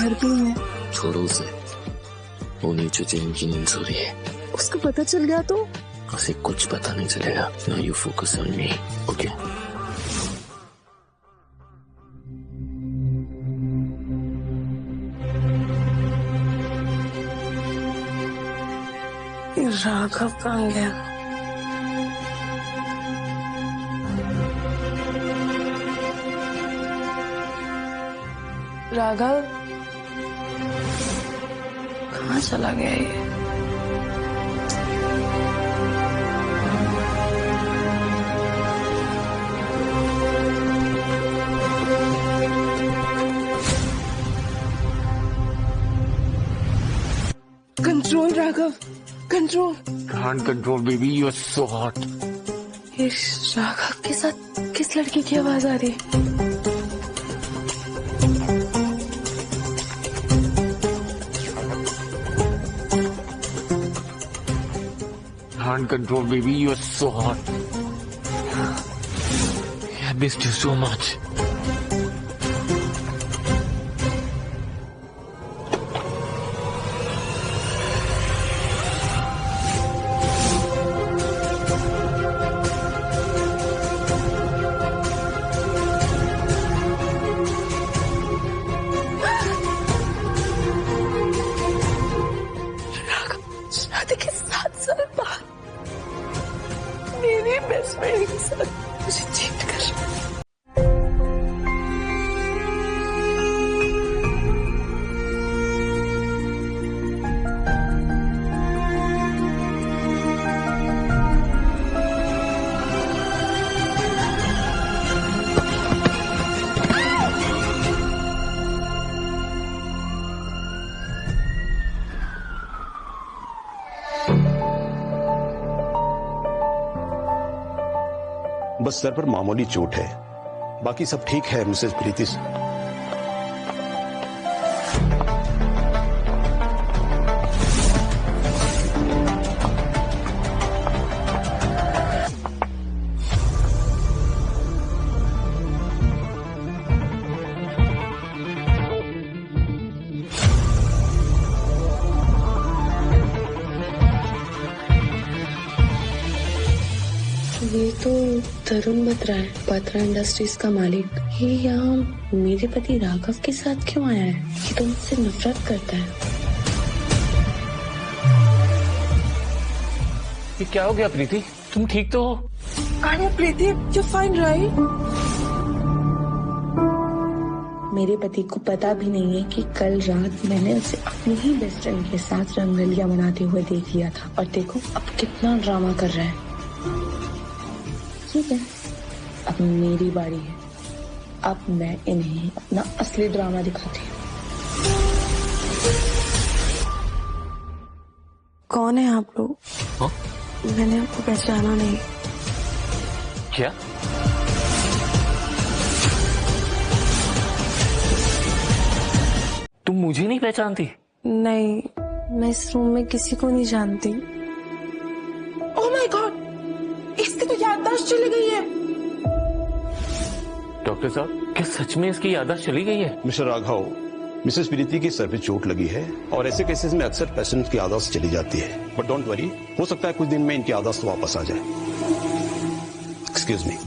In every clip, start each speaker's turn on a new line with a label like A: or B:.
A: घर पे हूँ।
B: छोड़ो उसे, वो नीचे चैन की नींद सो रही है।
A: उसको पता चल गया तो?
B: उसे कुछ पता नहीं चलेगा। Now you focus on me, okay?
A: Raghav कहाँ गया? राघव कहाँ चला गया ये? Control Raghav, control.
B: Can't control baby, you're so hot.
A: ये राघव के साथ किस लड़की की आवाज आ रही है?
B: Can't control baby, you're so hot. I missed you so much.
A: शादी के 7 साल बाद मेरी बेस्ट फ्रेंड के साथ मुझे चीट कर रहा है।
C: बस सर पर मामूली चोट है, बाकी सब ठीक है मिसेस प्रीति।
A: ये तो तरुण बत्रा है, बत्रा इंडस्ट्रीज का मालिक। ये यहाँ मेरे पति राघव के साथ क्यों आया है? ये तो मुझसे नफरत करता है।
B: ये क्या हो गया प्रीति? तुम ठीक तो हो?
A: अरे प्रीति, यू फाइन राइट? मेरे पति को पता भी नहीं है कि कल रात मैंने उसे अपनी ही बेस्ट फ्रेंड के साथ रंगलिया बनाते हुए देख लिया था। और देखो अब कितना ड्रामा कर रहा है। ठीक है, अब मेरी बारी है। अब मैं इन्हें अपना असली ड्रामा दिखाती हूँ। कौन है आप लोग?
B: हाँ?
A: मैंने आपको पहचाना नहीं।
B: क्या? तुम मुझे नहीं पहचानती?
A: नहीं, मैं इस रूम में किसी को नहीं जानती। ओह माय गॉड, इसकी तो याददाश्त चली गई है।
B: डॉक्टर साहब, क्या सच में इसकी याददाश्त चली गई है?
C: मिस्टर राघव, मिसेस प्रीति की सर पे चोट लगी है और ऐसे केसेस में अक्सर पेशेंट की याददाश्त चली जाती है। बट डोंट वरी, हो सकता है कुछ दिन में इनकी याददाश्त वापस आ जाए। Excuse me.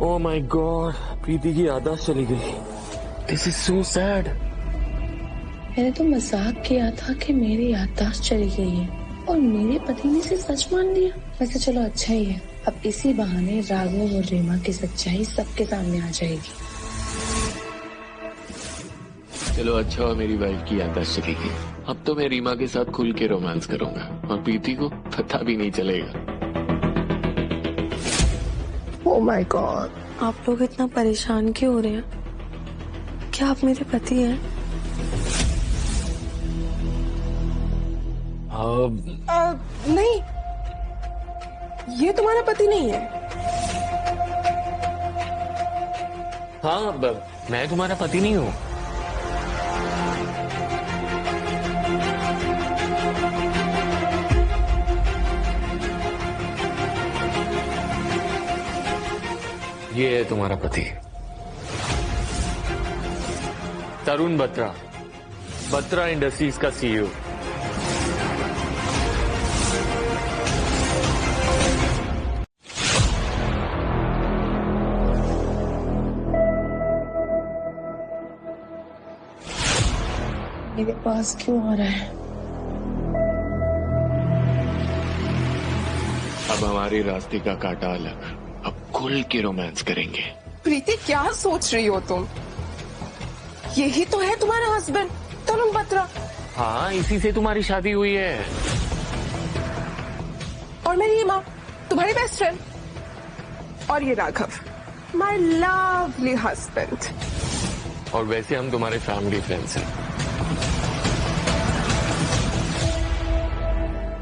B: Oh my god, Preeti की याददाश्त चली गई। This is so sad.
A: मैंने तो मजाक किया था कि मेरी याददाश्त चली गई है और मेरे पति ने इसे सच मान लिया। वैसे चलो अच्छा ही है, अब इसी बहाने राघव और रीमा की सच्चाई सबके सामने आ जाएगी।
B: चलो अच्छा हुआ मेरी वाइफ की याददाश्त चली गई। अब तो मैं रीमा के साथ खुल के रोमांस करूंगा और प्रीति को पता भी नहीं चलेगा।
A: ओह माय गॉड, आप लोग इतना परेशान क्यों हो रहे हैं? क्या आप मेरे पति हैं? नहीं, ये तुम्हारा पति नहीं है।
B: हाँ, मैं तुम्हारा पति नहीं हूँ। ये है तुम्हारा पति तरुण बत्रा, बत्रा इंडस्ट्रीज का सीईओ।
A: मेरे पास क्यों आ रहा है?
B: अब हमारी रास्ते का कांटा अलग, अब खुल के रोमांस करेंगे।
D: प्रीति, क्या सोच रही हो तुम? यही तो है तुम्हारा हस्बैंड तरुण बत्रा।
B: हाँ, इसी से तुम्हारी शादी हुई है।
D: और मेरी माँ तुम्हारी बेस्ट फ्रेंड। और ये राघव, माय लवली हस्बैंड।
B: और वैसे हम तुम्हारे फैमिली फ्रेंड्स हैं।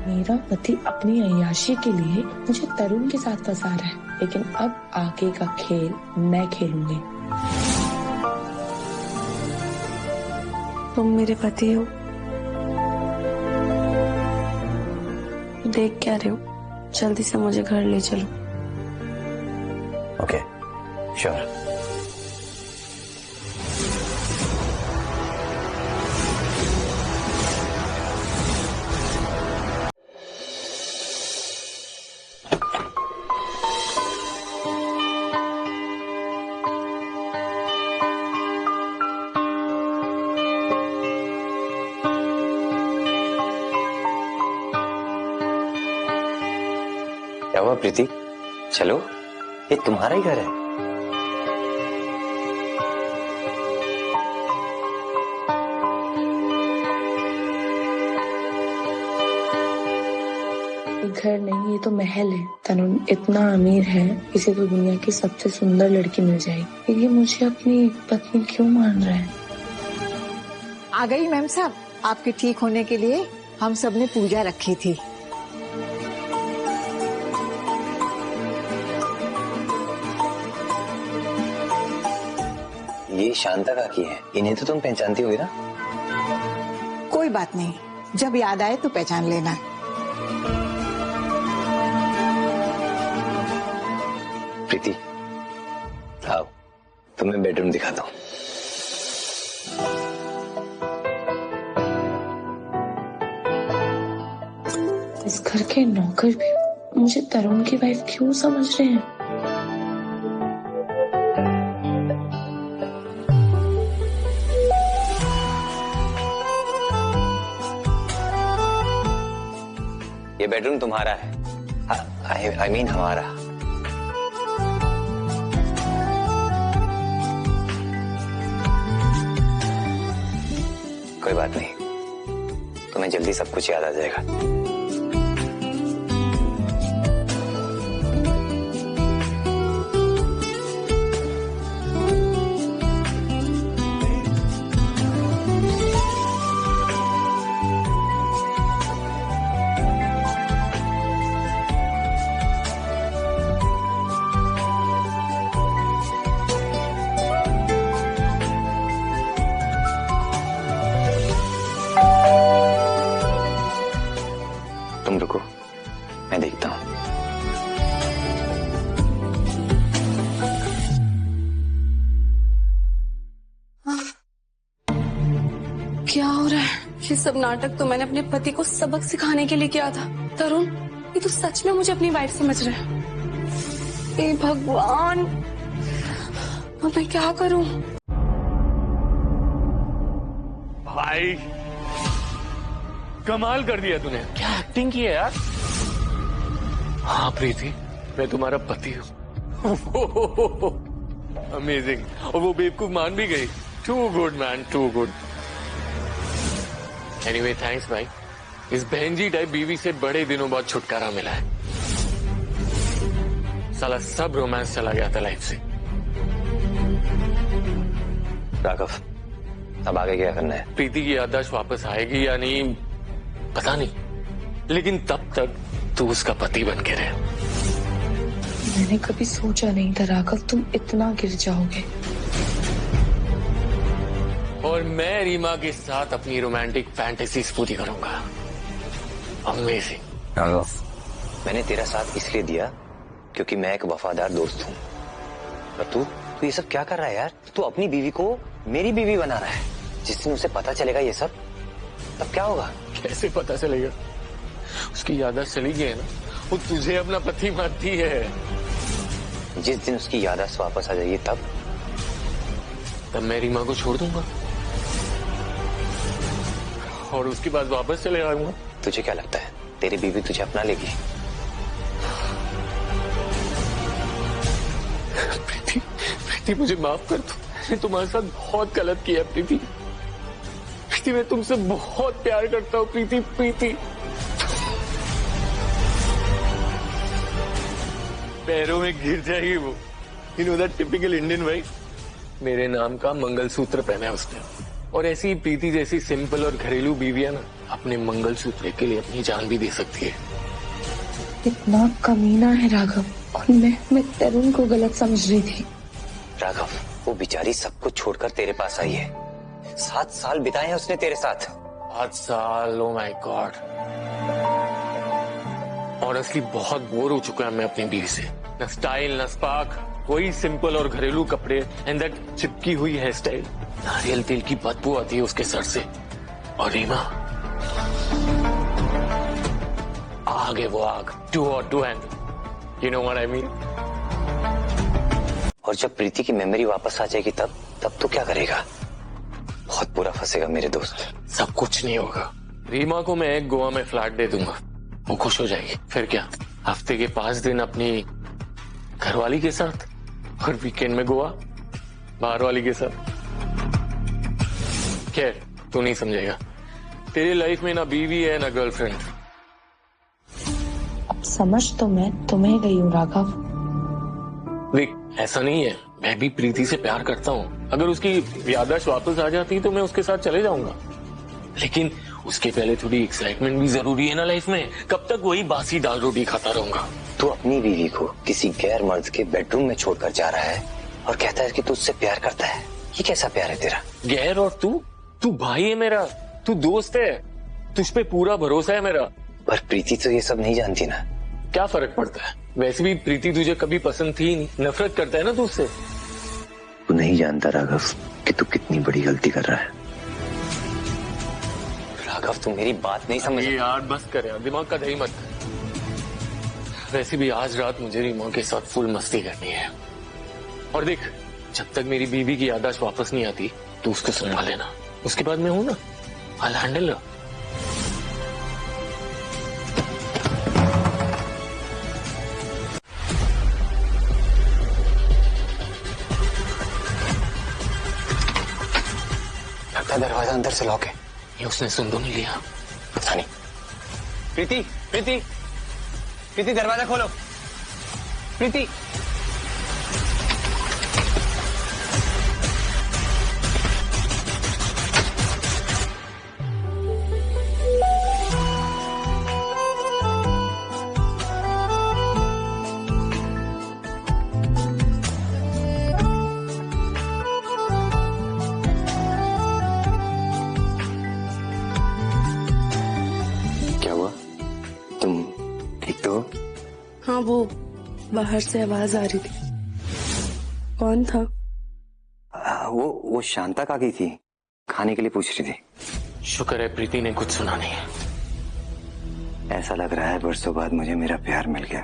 A: मेरा पति अपनी अय्याशी के लिए मुझे तरुण के साथ फंसा रहा है, लेकिन अब आगे का खेल मैं खेलूंगी। तुम मेरे पति हो, देख क्या रहे हो? जल्दी से मुझे घर ले चलो।
E: Okay, sure. क्या हुआ प्रीति? चलो, ये तुम्हारा ही घर है।
A: ये घर नहीं, ये तो महल है। तरुण इतना अमीर है, इसे तो दुनिया की सबसे सुंदर लड़की मिल जाएगी। ये मुझे अपनी पत्नी क्यों मान रहा है?
F: आ गई मैम साहब, आपके ठीक होने के लिए हम सब ने पूजा रखी थी।
E: ये शांता काकी है, इन्हें तो तुम पहचानती होगी ना?
F: कोई बात नहीं, जब याद आए तो पहचान लेना।
E: प्रीति, आओ, तुम्हें बेडरूम दिखाता हूँ।
A: इस घर के नौकर भी मुझे तरुण की वाइफ क्यों समझ रहे हैं?
E: ये बेडरूम तुम्हारा है। आई मीन हमारा। कोई बात नहीं, तुम्हें जल्दी सब कुछ याद आ जाएगा। तुम रुको, मैं देखता हूँ।
A: क्या हो रहा है?
G: ये सब नाटक तो मैंने अपने पति को सबक सिखाने के लिए किया था। तरुण, ये तो सच में मुझे अपनी वाइफ समझ रहा है। हे भगवान, अब मैं क्या करूं?
B: भाई, कमाल कर दिया तूने। क्या एक्टिंग की है यार। हाँ प्रीति, मैं तुम्हारा पति हूँ। अमेजिंग। और वो बेवकूफ मान भी गई। Too good man, too good. Anyway thanks भाई, इस बहनजी टाइप बीवी से बड़े दिनों बाद छुटकारा मिला है। साला सब रोमांस चला गया था लाइफ से।
E: राघव, अब आगे क्या करना है?
B: प्रीति की याददाश्त वापस आएगी या नहीं पता नहीं, लेकिन तब तक तू उसका पति बन के रहे।
A: मैंने कभी सोचा नहीं था राघव तुम इतना गिर जाओगे।
B: और मैं रीमा के साथ अपनी रोमांटिक फैंटेसीज पूरी करूंगा। अमेजिंग।
E: राघव, मैंने तेरा साथ इसलिए दिया क्योंकि मैं एक वफादार दोस्त हूँ। पर तू ये सब क्या कर रहा है यार? तू अपनी बीवी को मेरी बीवी बना रहा है। जिस दिन उसे पता चलेगा ये सब, तब क्या होगा?
B: कैसे पता चलेगा? उसकी याददाश्त चली गई है ना, वो तुझे अपना पति मानती है।
E: जिस दिन उसकी याददाश्त वापस आ जाएगी तब
B: मैं रीमा को छोड़ दूंगा और उसके बाद वापस चले आऊंगा।
E: तुझे क्या लगता है तेरी बीवी तुझे अपना लेगी?
B: प्रीति मुझे माफ कर दो, मैंने तुम्हारे साथ बहुत गलत किया। प्रीति मैं तुमसे बहुत प्यार करता हूँ। प्रीति पैरों में गिर जाएगी वो। You know that typical Indian wife. मेरे नाम का मंगलसूत्र पहना है उसने, और ऐसी ही प्रीति जैसी सिंपल और घरेलू बीवी है ना, अपने मंगलसूत्र के लिए अपनी जान भी दे सकती है।
A: इतना कमीना है राघव, और मैं तरुण को गलत समझ रही थी।
E: राघव, वो बेचारी सब कुछ छोड़कर तेरे पास आई है। 7 साल बिताए हैं उसने तेरे साथ।
B: 8 साल, ओ माय गॉड। ऑनेस्टली बहुत बोर हो चुका है मैं अपनी बीवी से। न स्टाइल न स्पार्क, वही सिंपल और घरेलू कपड़े एंड दैट चिपकी हुई हेयर स्टाइल। नारियल तेल की बदबू आती है उसके सर से। और रीमा, आग है वो आग, too hot to handle. You know what I mean?
E: और जब प्रीति की मेमोरी वापस आ जाएगी तब तू क्या करेगा? बहुत बुरा फंसेगा मेरे दोस्त।
B: सब कुछ नहीं होगा। रीमा को मैं एक गोवा में फ्लैट दे दूंगा, वो खुश हो जाएगी। फिर क्या, हफ्ते के 5 दिन अपनी घरवाली के साथ और वीकेंड में गोवा बाहर वाली के साथ। खैर, तू नहीं समझेगा। तेरी लाइफ में ना बीवी है ना गर्लफ्रेंड।
A: अब समझ तो मैं तुम्हें गई हूँ राघव।
B: देख, ऐसा नहीं है, मैं भी प्रीति से प्यार करता हूँ। अगर उसकी याददाश्त वापस आ जाती तो मैं उसके साथ चले जाऊंगा, लेकिन उसके पहले थोड़ी एक्साइटमेंट भी जरूरी है ना लाइफ में। कब तक वही बासी दाल रोटी खाता रहूंगा?
E: तू अपनी बीवी को किसी गैर मर्द के बेडरूम में छोड़कर जा रहा है और कहता है कि तू उससे प्यार करता है। ये कैसा प्यार है तेरा?
B: गैर और तू भाई है मेरा, तू दोस्त है, तुझ पे पूरा भरोसा है मेरा।
E: पर प्रीति तो ये सब नहीं जानती ना।
B: क्या फर्क पड़ता है? वैसे भी प्रीति तुझे कभी पसंद थी नहीं, नफरत करता है ना तू उससे।
E: तू नहीं जानता राघव कि तू कितनी बड़ी गलती कर रहा है। राघव, तू मेरी बात नहीं समझ।
B: यार बस कर यार, दिमाग का दही मत कर। वैसे भी आज रात मुझे रीमा के साथ फुल मस्ती करनी है। और देख, जब तक मेरी बीवी की याददाश्त वापस नहीं आती तू उसको संभाल लेना। उसके बाद मैं हूं ना, I'll handle her।
E: लगता है दरवाजा अंदर से लॉक है।
B: ये उसने सुन तो नहीं लिया?
E: पता नहीं। प्रीति दरवाजा खोलो। प्रीति,
G: हाँ, वो बाहर से आवाज आ रही थी। कौन था?
E: वो शांता काकी थी, खाने के लिए पूछ रही थी।
B: शुक्र है प्रीति ने कुछ सुना नहीं है।
E: ऐसा लग रहा है बरसों बाद मुझे मेरा प्यार मिल गया।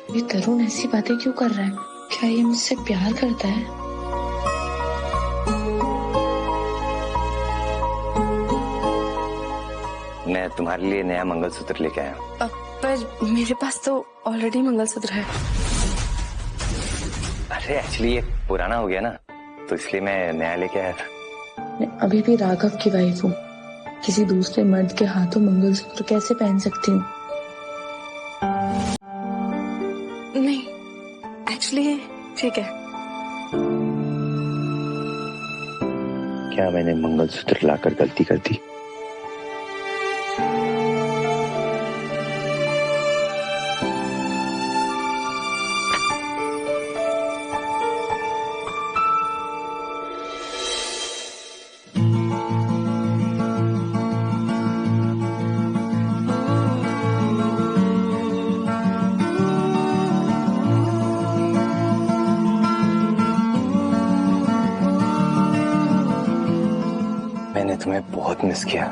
A: ये तरुण ऐसी बातें क्यों कर रहा है? क्या ये मुझसे प्यार करता है?
E: मैं तुम्हारे लिए नया मंगलसूत्र लेके आया हूँ।
G: पर मेरे पास तो ऑलरेडी मंगलसूत्र है।
E: अरे एक्चुअली ये पुराना हो गया ना, तो इसलिए मैं नया लेके आया था।
A: मैं अभी भी राघव की वाइफ हूँ। किसी दूसरे मर्द के हाथों मंगलसूत्र कैसे पहन सकती हूँ?
G: नहीं, एक्चुअली ठीक है।
E: क्या मैंने मंगलसूत्र लाकर गलती कर दी? तुम्हें बहुत मिस किया।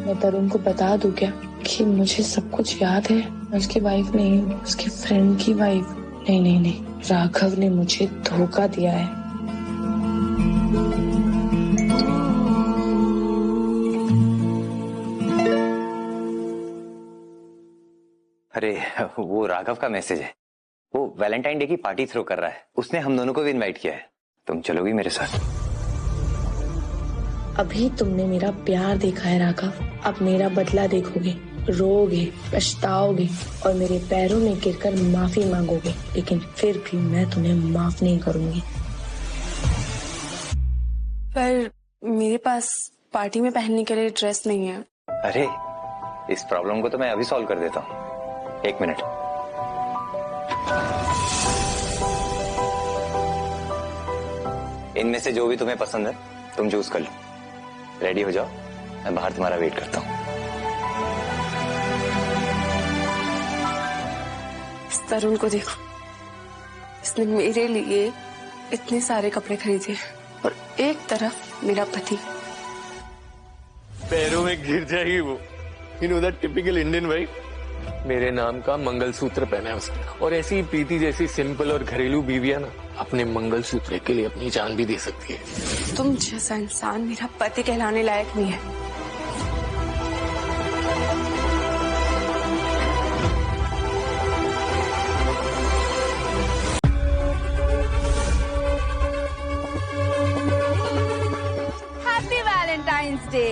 A: मैं तरुण को बता दूं क्या कि मुझे सब कुछ याद है? मैं उसकी वाइफ नहीं हूँ, उसके फ्रेंड की वाइफ। नहीं नहीं नहीं, राघव ने मुझे धोखा दिया है।
E: अरे वो राघव का मैसेज है। वो वैलेंटाइन डे की पार्टी थ्रो कर रहा है। उसने हम दोनों को भी इनवाइट किया है। तुम चलोगी मेरे साथ?
A: अभी तुमने मेरा प्यार देखा है राघव, अब मेरा बदला देखोगे, रोओगे, पछताओगे और मेरे पैरों में गिरकर माफी मांगोगे, लेकिन फिर भी मैं तुम्हें माफ नहीं करूंगी।
G: पर मेरे पास पार्टी में पहनने के लिए ड्रेस नहीं है।
E: अरे इस प्रॉब्लम को तो मैं अभी सॉल्व कर देता हूँ। 1 मिनट। इनमें से जो भी तुम्हें पसंद है तुम चूज कर लो। रेडी हो जाओ, मैं बाहर तुम्हारा वेट करता हूँ।
G: इस तरुण को देखो, इसने मेरे लिए इतने सारे कपड़े खरीदे और एक तरफ मेरा पति।
B: पैरों में गिर जाएगी वो। You know that typical Indian wife. मेरे नाम का मंगलसूत्र पहना है उसने, और ऐसी प्रीति जैसी सिंपल और घरेलू बीवियां ना अपने मंगलसूत्र के लिए अपनी जान भी दे सकती है।
G: तुम जैसा इंसान मेरा पति कहलाने लायक नहीं है।
H: Happy Valentine's day.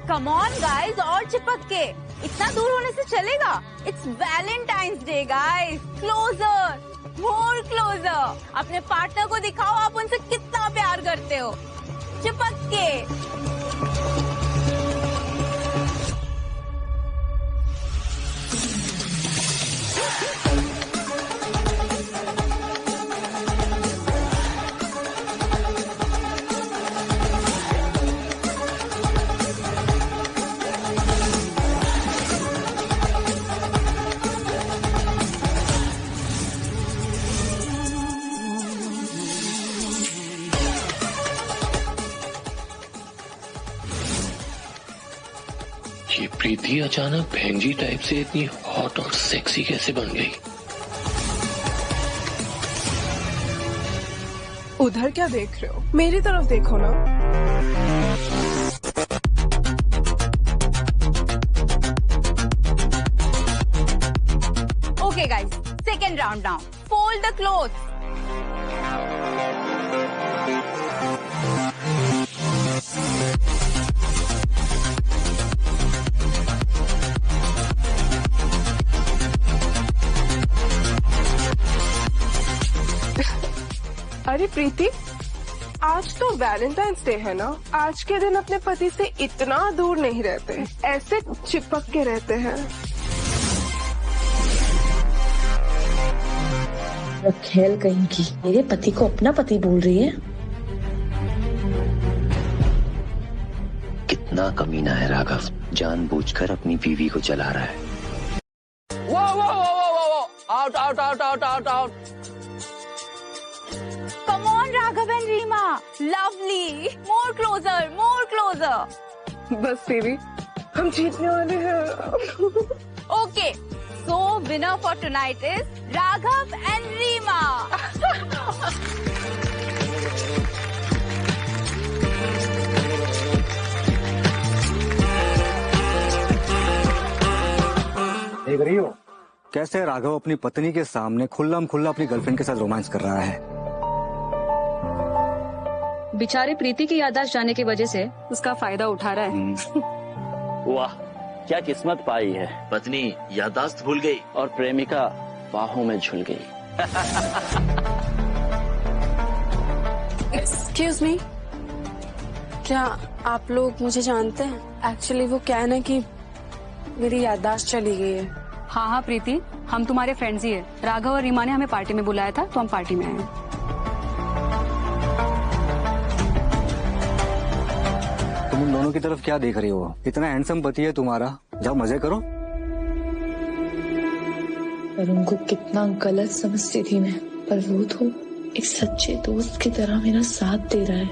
H: Come on guys, और चिपक के, इतना दूर होने से चलेगा? It's Valentine's day guys. Closer, more closer. अपने पार्टनर को दिखाओ आप उनसे कितना प्यार करते हो। चिपक के।
B: ये प्रीति अचानक बहनजी टाइप से इतनी हॉट और सेक्सी कैसे बन गई?
D: उधर क्या देख रहे हो? मेरी तरफ देखो ना।
H: Okay guys, second round now. Fold the cloth.
D: अरे प्रीति, आज तो वैलेंटाइंस डे है ना। आज के दिन अपने पति से इतना दूर नहीं रहते, ऐसे चिपक के रहते हैं।
A: रखेल कहीं की मेरे पति को अपना पति बोल रही है।
E: कितना कमीना है राघव, जानबूझकर अपनी बीवी को जला रहा है।
B: वो out out out out out out.
H: Come on, Raghav and Reema. Lovely. More closer, more closer.
D: बस बेबी, हम जीतने वाले हैं।
H: Okay. So winner for tonight is Raghav and Reema.
I: देख रही हो कैसे राघव अपनी पत्नी के सामने खुल्लम खुल्ला अपनी गर्लफ्रेंड के साथ रोमांस कर रहा है।
J: बेचारे प्रीति की याददाश्त जाने की वजह से उसका फायदा उठा रहा है।
K: वाह, क्या किस्मत पाई है। पत्नी याददाश्त भूल गई और प्रेमिका बाहों में झुल गई।
G: एक्सक्यूज मी, क्या आप लोग मुझे जानते हैं? एक्चुअली वो क्या है ना कि मेरी याददाश्त चली गई है।
J: हाँ हाँ प्रीति, हम तुम्हारे फ्रेंड्स ही है। राघव और रीमा ने हमें पार्टी में बुलाया था तो हम पार्टी में आए।
I: तुम उन दोनों की तरफ क्या देख रही हो? इतना हैंडसम पति है तुम्हारा, जाओ मजे करो।
A: पर उनको कितना गलत समझती थी मैं, पर वो तो एक सच्चे दोस्त की तरह मेरा साथ दे रहा है।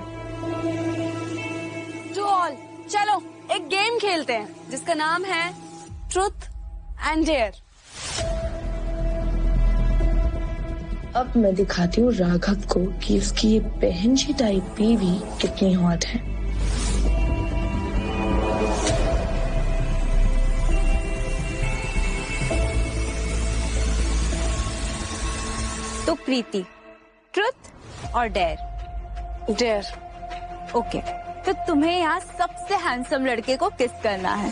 G: टू ऑल, चलो एक गेम खेलते हैं जिसका नाम है ट्रूथ एंड डेयर।
A: अब मैं दिखाती हूँ राघव को कि उसकी ये बहन जी टाइप बीवी कितनी हॉट है।
H: तो प्रीति, ट्रुथ और डेयर?
G: डेयर।
H: ओके, तो तुम्हें यहाँ सबसे हैंडसम लड़के को किस करना है।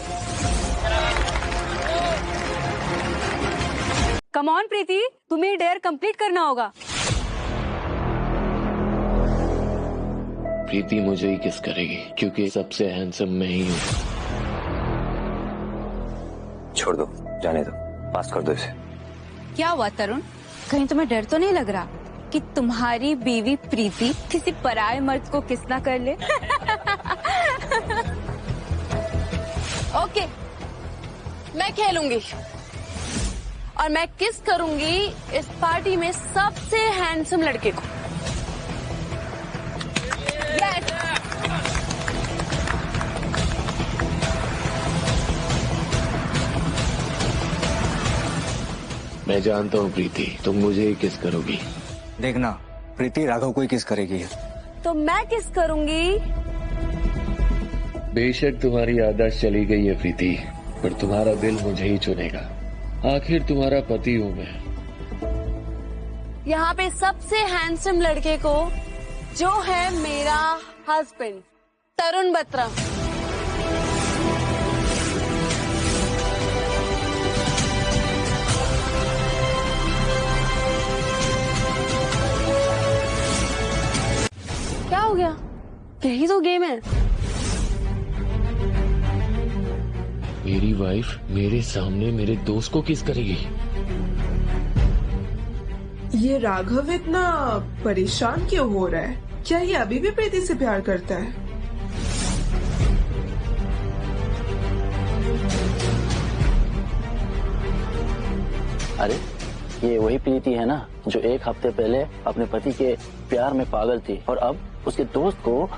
J: कम ऑन प्रीति, तुम्हें डेयर कंप्लीट करना होगा।
B: प्रीति मुझे ही किस करेगी क्योंकि सबसे हैंडसम मैं ही हूँ।
E: छोड़ दो, जाने दो, पास कर दो इसे।
H: क्या हुआ तरुण, कहीं तुम्हें डर तो नहीं लग रहा कि तुम्हारी बीवी प्रीति किसी पराये मर्द को किस ना कर ले?
G: ओके, मैं खेलूंगी और मैं किस करूंगी इस पार्टी में सबसे हैंडसम लड़के को। यस।
B: मैं जानता हूँ प्रीति, तुम मुझे ही किस करोगी।
I: देखना, प्रीति राघव को ही किस करेगी।
G: तो मैं किस करूंगी?
B: बेशक तुम्हारी आदत चली गई है प्रीति, पर तुम्हारा दिल मुझे ही चुनेगा। आखिर तुम्हारा पति हूँ मैं।
G: यहाँ पे सबसे हैंडसम लड़के को, जो है मेरा हस्बैंड तरुण बत्रा। क्या हो गया? यही तो गेम है।
B: मेरी वाइफ मेरे सामने मेरे दोस्त को किस करेगी?
D: ये राघव इतना परेशान क्यों हो रहा है? क्या ये अभी भी प्रीति से प्यार करता है?
K: अरे ये वही प्रीति है ना जो एक हफ्ते पहले अपने पति के प्यार में पागल थी और अब उसके दोस्त को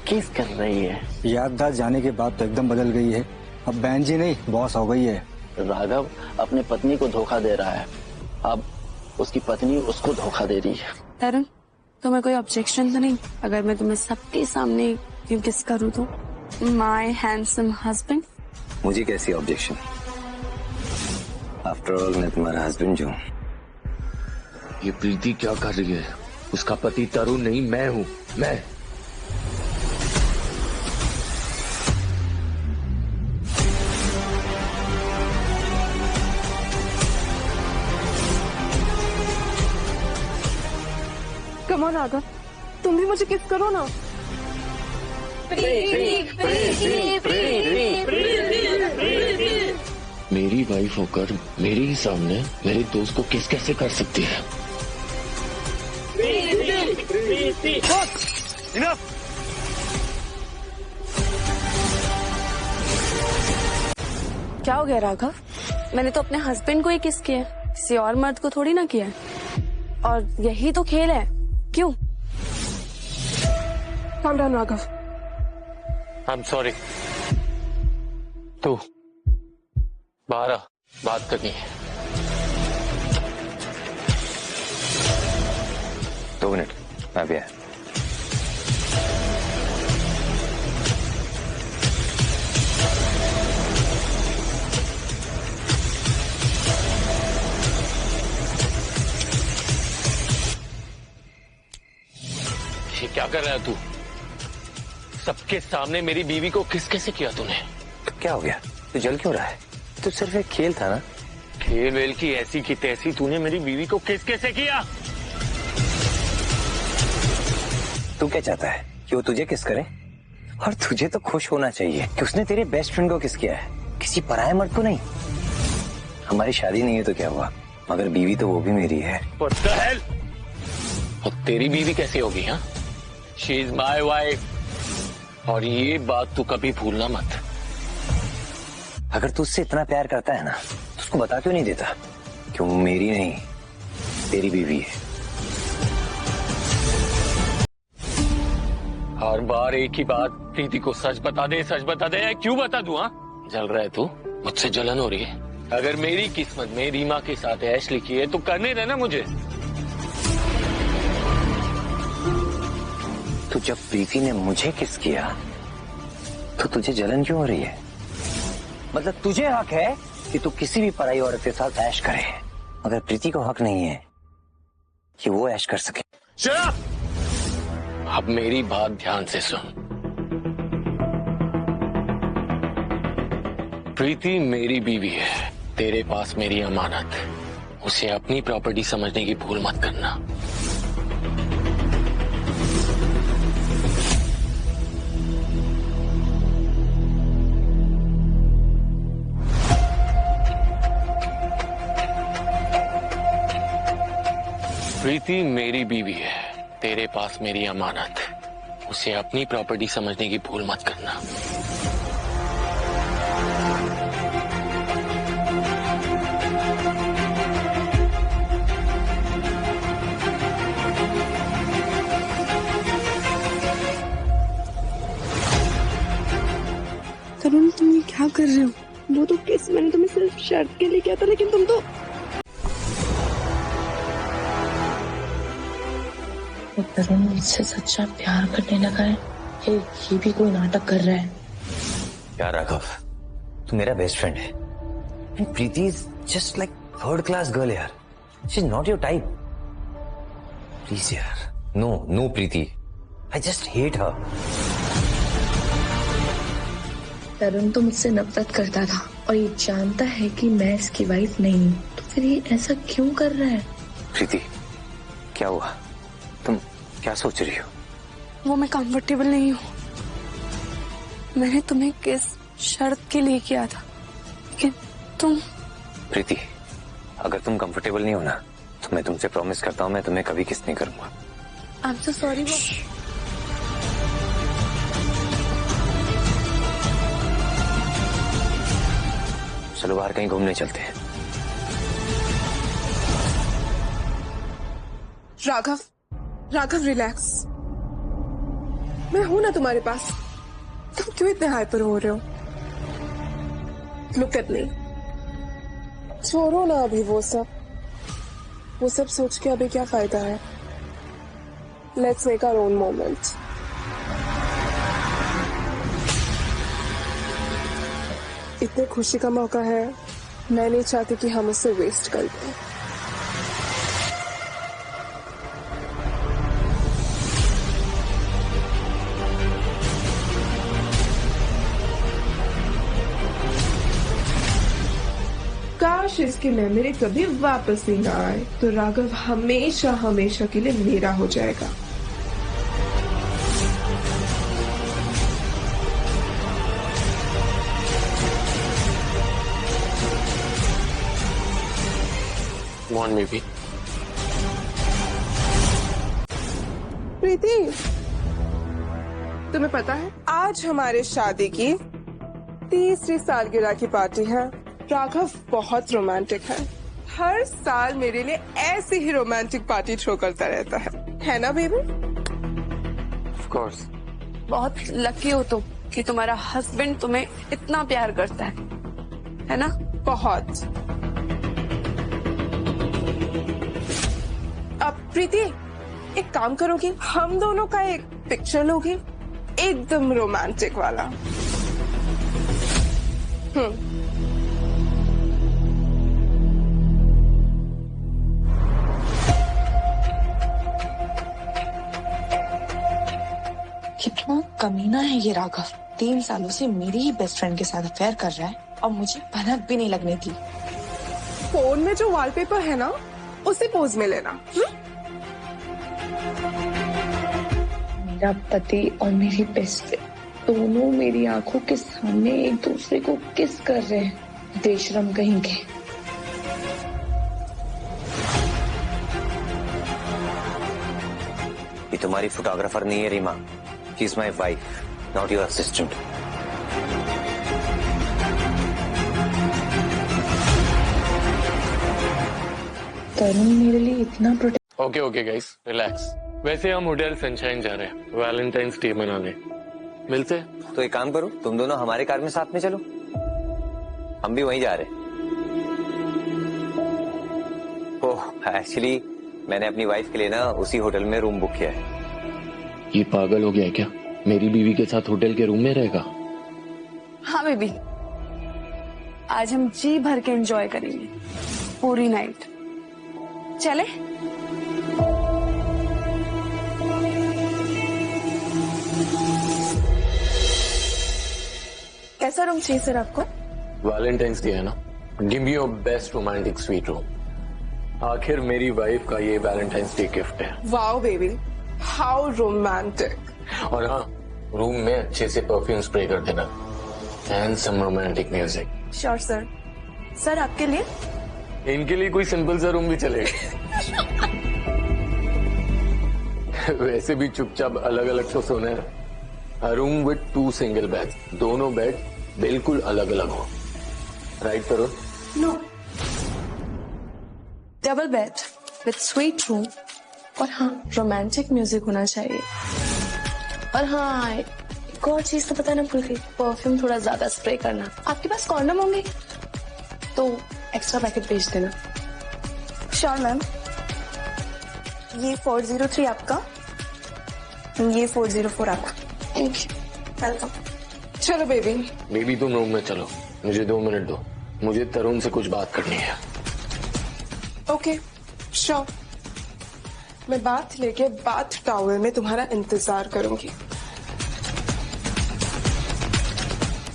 K: किस कर रही है।
I: याददाश्त जाने के बाद तो एकदम बदल गई है, अब बहन जी नहीं बॉस हो गई है।
K: राघव अपने पत्नी को धोखा दे रहा है, अब उसकी पत्नी उसको धोखा दे रही है।
G: तरुण, तुम्हें कोई ऑब्जेक्शन तो नहीं अगर मैं तुम्हें सबके सामने यूं किस करूँ तो? My handsome husband.
E: मुझे कैसी ऑब्जेक्शन? आफ्टर ऑल मैं तुम्हारा हस्बैंड जो हूँ।
B: ये प्रीति क्या कर रही है? उसका पति तरुण नहीं, मैं हूँ। मैं
D: कम ऑन राघव, तुम भी मुझे किस करो ना।
B: मेरी वाइफ होकर मेरे ही सामने मेरे दोस्त को किस कैसे कर सकती है?
G: क्या हो गया राघव? मैंने तो अपने हस्बैंड को ही किस किया, किसी और मर्द को थोड़ी ना किया। और यही तो खेल है, क्यों?
D: Calm down, Raghav.
B: I'm sorry। तू बाहर आ, बात करनी है।
E: 2 मिनट, मैं भी आया।
B: ये क्या कर रहा है तू? सबके सामने मेरी बीवी को किस कैसे किया तूने?
E: तो क्या हो गया? तू जल क्यों रहा है? तो सिर्फ एक खेल था ना।
B: खेल वेल की ऐसी की तैसी तूने मेरी बीवी को किस कैसे किया?
E: तू क्या चाहता है कि वो तुझे किस करे? और तुझे तो खुश होना चाहिए कि उसने तेरे बेस्ट फ्रेंड को किस किया है, किसी पराये मर्द को नहीं। हमारी शादी नहीं है तो क्या हुआ, मगर बीवी तो वो भी मेरी है।
B: What the hell? और तेरी बीवी कैसी होगी? हाँ, शी इज माई वाइफ। और ये बात तू कभी भूलना मत।
E: अगर तू उससे इतना प्यार करता है ना तो उसको बता क्यों नहीं देता कि वो मेरी नहीं तेरी बीवी है।
B: बार बार एक ही बात, प्रीति को सच बता दे, सच बता दे। क्यों बता दूं? हाँ, जल रहा है तू? मुझसे जलन हो रही है? अगर मेरी किस्मत में रीमा के साथ ऐश लिखी है तो करने देना मुझे।
E: तो जब प्रीति ने मुझे किस किया तो तुझे जलन क्यों हो रही है? मतलब तुझे हक है कि तू किसी भी पराई औरत के साथ ऐश करे, मगर प्रीति को हक नहीं है कि वो ऐश कर सके।
B: शराब! अब मेरी बात ध्यान से सुन। प्रीति मेरी बीवी है, तेरे पास मेरी अमानत। उसे अपनी प्रॉपर्टी समझने की भूल मत करना। प्रीति मेरी बीवी है, तेरे पास मेरी अमानत। उसे अपनी प्रॉपर्टी समझने की भूल मत करना।
G: तरुण, तुम ये क्या कर रहे हो? वो तो किस, मैंने तुम्हें सिर्फ शर्त के लिए किया था, लेकिन तुम तो
A: तरुण मुझसे सच्चा प्यार करने लगा है। ये भी कोई नाटक कर रहा है।
E: यार राघव, तू मेरा बेस्ट फ्रेंड है। And Preeti is just like third class girl यार। She is not your type. Please यार, no Preeti, I just hate her.
A: तरुण तो मुझसे नफरत करता था और ये जानता है कि मैं इसकी वाइफ नहीं हूँ, तो फिर ये ऐसा क्यों कर रहा है?
E: प्रीति, क्या हुआ? तुम क्या सोच रही हो?
G: वो मैं कंफर्टेबल नहीं हूँ। मैंने तुम्हें किस शर्त के लिए किया था, लेकिन तुम।
E: प्रीति, अगर तुम कंफर्टेबल नहीं हो ना, तो मैं तुमसे प्रॉमिस करता हूँ मैं तुम्हें कभी किस नहीं करूंगा।
G: I am so sorry.
E: चलो बाहर कहीं घूमने चलते हैं।
D: राघव रिलैक्स, मैं हूं ना तुम्हारे पास। तुम क्यों इतने हाइपर हो रहे हो? Look at me. छोड़ो ना अभी वो सब सोच के अभी क्या फायदा है। Let's make our own moment. इतने खुशी का मौका है, मैं नहीं चाहती कि हम उसे वेस्ट कर दें। काश इसकी मेमोरी कभी वापस नहीं आए तो राघव हमेशा हमेशा के लिए मेरा हो जाएगा।
B: One baby.
D: प्रीति, तुम्हें पता है आज हमारे शादी की 3री सालगिरह की पार्टी है। राघव बहुत रोमांटिक है साल मेरे लिए ऐसी ही रोमांटिक पार्टी थ्रो करता रहता है ना बेबी?
B: Of course.
G: बहुत लकी हो तुम कि तुम्हारा हस्बैंड तुम्हें इतना प्यार करता है ना?
D: बहुत। अब प्रीति एक काम करोगी, हम दोनों का एक पिक्चर लोगी, एकदम रोमांटिक वाला।
A: कितना कमीना है ये राघव। 3 सालों से मेरी ही बेस्ट फ्रेंड के साथ अफेयर कर रहा है और मुझे भनक भी नहीं लगने दी।
D: फोन में जो वॉलपेपर है ना, उसे पोज में लेना।
A: मेरा पति और मेरी बेस्ट फ्रेंड दोनों मेरी आंखों के सामने एक दूसरे को किस कर रहे हैं। बेशरम कहीं के।
E: ये तुम्हारी फोटोग्राफर नहीं है Reema. She is my wife, not your assistant.
A: Tarun मेरे लिए इतना
B: ओके गाइस, रिलैक्स। वैसे हम होटल सनशाइन जा रहे हैं वैलेंटाइंस डे मनाने, मिलते?
E: तो एक काम करो, तुम दोनों हमारे कार में साथ में चलो, हम भी वहीं जा रहे हैं। ओह एक्चुअली मैंने अपनी वाइफ के लिए ना उसी होटल में रूम बुक किया है।
B: ये पागल हो गया क्या? मेरी बीवी के साथ होटल के रूम में रहेगा?
G: हाँ बेबी, आज हम जी भर के एंजॉय करेंगे पूरी नाइट। चले? कैसा रूम चाहिए सर आपको?
B: वैलेंटाइंस डे है ना, give me your best romantic suite room. आखिर मेरी वाइफ का ये वैलेंटाइंस डे गिफ्ट है।
D: Wow baby, how romantic.
B: और हाँ, रूम में अच्छे से परफ्यूम स्प्रे कर देना and some romantic music.
G: Sure sir. Sir आपके लिए?
B: इनके लिए कोई सिंपल सा रूम भी चलेगा। वैसे भी चुपचाप अलग अलग तो सोना है। A room with 2 single beds, दोनों बेड बिल्कुल अलग अलग हो। राइट करो?
G: No, double bed with suite room, और हाँ रोमांटिक म्यूजिक होना चाहिए। और हाँ एक और चीज तो पता ना भूल गई, परफ्यूम थोड़ा ज्यादा स्प्रे करना। आपके पास कॉन्डम होंगे तो एक्स्ट्रा पैकेट भेज देना। Sure ma'am. ये 403 आपका, ये 404 आपका। Thank you, welcome.
D: चलो बेबी।
B: बेबी तुम रूम में चलो, मुझे 2 मिनट दो, मुझे तरुण से कुछ बात करनी है।
D: ओके श्योर, मैं बाथ लेके बाथ टॉवल में तुम्हारा इंतजार करूंगी।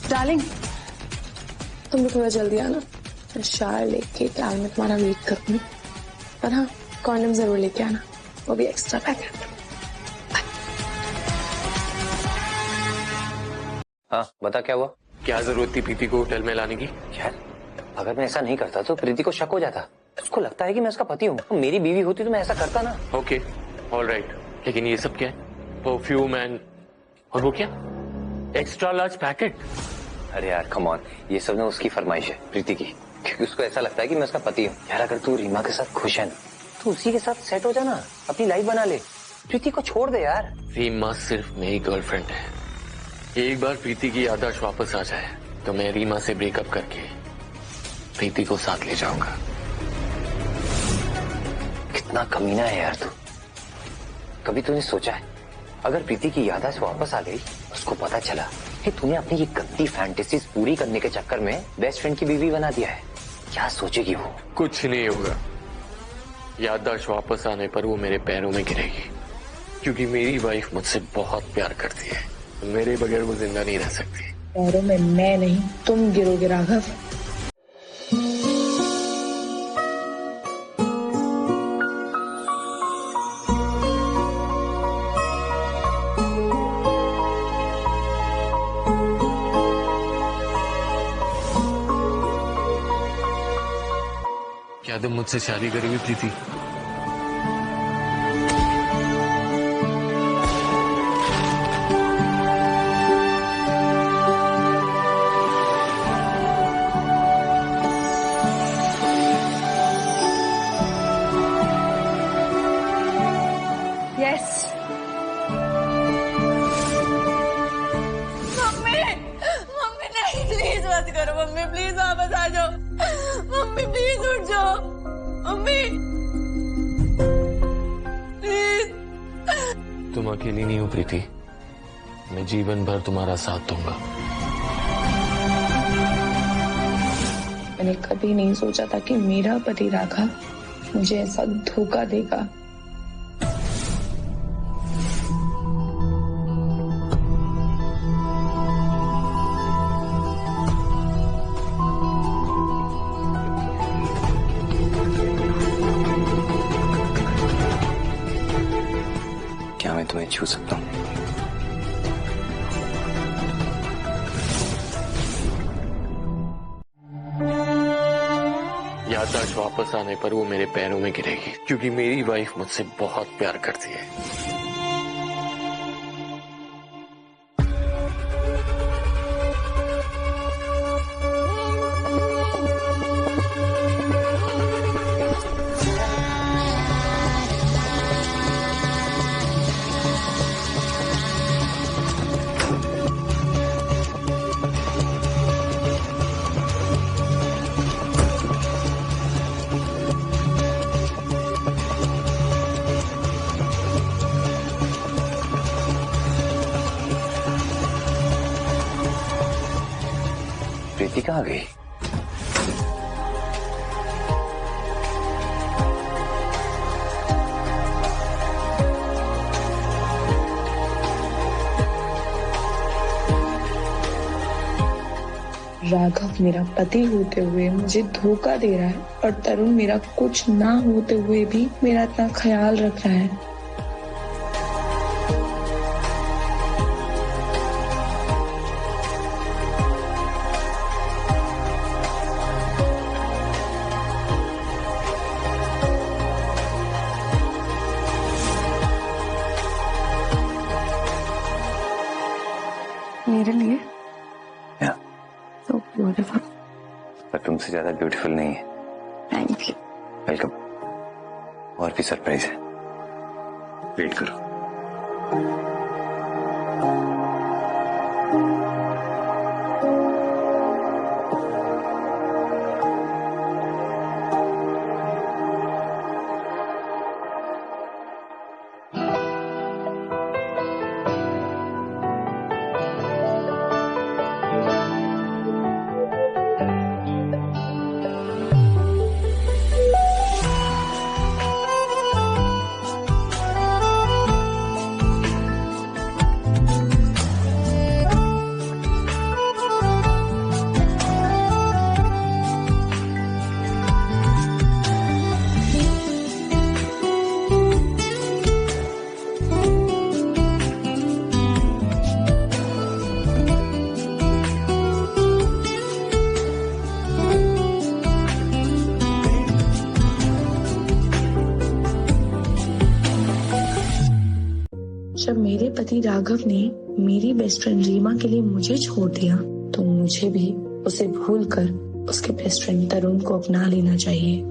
G: डार्लिंग तुम भी थोड़ा जल्दी आना, मैं शावर लेके कार में तुम्हारा वेट करूंगी। और हाँ कॉन्डम जरूर लेके आना, वो भी एक्स्ट्रा पैकेट।
E: हाँ बता क्या हुआ?
B: क्या जरूरत थी प्रीति को होटल में लाने की?
E: यार अगर मैं ऐसा नहीं करता तो प्रीति को शक हो जाता, उसको लगता है कि मैं उसका पति हूँ। मेरी बीवी होती तो मैं ऐसा करता ना।
B: ओके ऑलराइट, लेकिन ये सब क्या है? परफ्यूम एंड और वो क्या एक्स्ट्रा लार्ज पैकेट?
E: अरे यार कम ऑन, ये सब ना उसकी फरमाइश है प्रीति की, क्योंकि उसको ऐसा लगता है कि मैं उसका पति हूँ। यार अगर तू रीमा के साथ खुश है ना तो उसी के साथ सेट हो जाना, अपनी लाइफ बना ले, प्रीति को छोड़ दे यार।
B: रीमा सिर्फ मेरी गर्लफ्रेंड है। एक बार प्रीति की याददाश्त वापस आ जाए तो मैं रीमा से ब्रेकअप करके प्रीति को साथ ले जाऊंगा।
E: कितना कमीना है यार तू। कभी तूने सोचा है अगर प्रीति की याददाश्त वापस आ गई, उसको पता चला कि तूने अपनी ये गंदी फैंटेसीज पूरी करने के चक्कर में बेस्ट फ्रेंड की बीवी बना दिया है, क्या सोचेगी वो?
B: कुछ नहीं होगा। याददाश्त वापस आने पर वो मेरे पैरों में गिरेगी, क्योंकि मेरी वाइफ मुझसे बहुत प्यार करती है। मेरे बगैर वो जिंदा नहीं रह सकती।
A: पैरों में मैं नहीं तुम गिरोगे राघव।
B: क्या तुम मुझसे शादी करोगी प्रीति?
G: मम्मी प्लीज वापस आ जाओ, मम्मी प्लीज उठ जाओ, मम्मी प्लीज।
B: तुम अकेली नहीं हो प्रीति, मैं जीवन भर तुम्हारा साथ दूंगा।
A: मैंने कभी नहीं सोचा था कि मेरा पति राघव मुझे ऐसा धोखा देगा।
E: क्या मैं तुम्हें छू सकता हूँ?
B: याददाश्त वापस आने पर वो मेरे पैरों में गिरेगी, क्योंकि मेरी वाइफ मुझसे बहुत प्यार करती है।
E: कहाँ गई?
A: राघव मेरा पति होते हुए मुझे धोखा दे रहा है और तरुण मेरा कुछ ना होते हुए भी मेरा इतना ख्याल रख रहा है।
J: मेरे लिए
E: या
J: ब्यूटीफुल।
E: पर तुमसे ज्यादा ब्यूटीफुल नहीं है।
J: Thank you.
E: वेलकम। और भी सरप्राइज है, वेट करो।
A: जब मेरे पति राघव ने मेरी बेस्ट फ्रेंड रीमा के लिए मुझे छोड़ दिया तो मुझे भी उसे भूलकर उसके बेस्ट फ्रेंड तरुण को अपना लेना चाहिए।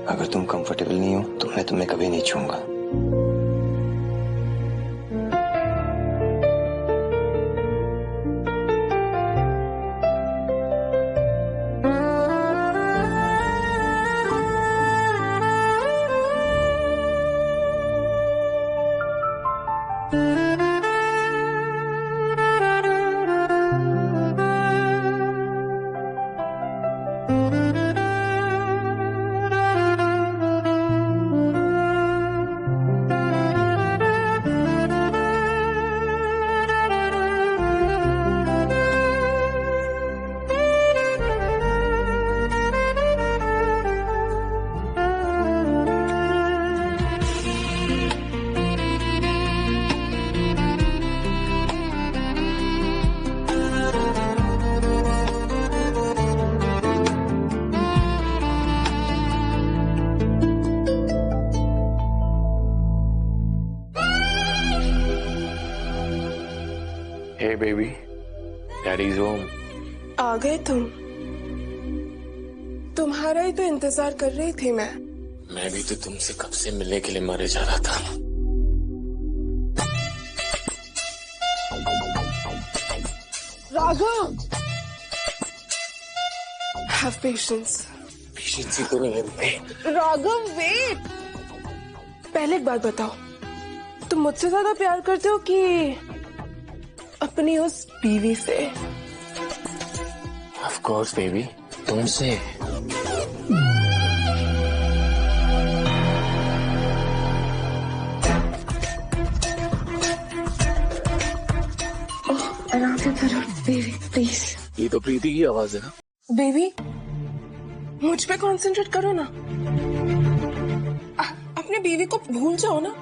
E: अगर तुम कंफर्टेबल नहीं हो तो मैं तुम्हें कभी नहीं छूऊंगा।
B: Hey baby, Daddy's home.
D: आ गए तुम? तुम्हारा ही तो इंतजार कर रही थी मैं
B: भी तो तुमसे कब से मिलने के लिए मरे जा रहा था।
D: Raghav, have patience.
B: पेशेंस ही तो नहीं है।
D: राघव वेट, पहले एक बात बताओ, तुम मुझसे ज्यादा प्यार करते हो कि अपनी उस बीवी से?
B: Of course baby, तुमसे।
A: आराम से करो बेबी प्लीज।
B: ये तो प्रीति की आवाज है ना।
D: बेबी मुझ पे कंसंट्रेट करो ना, अपने बीवी को भूल जाओ ना।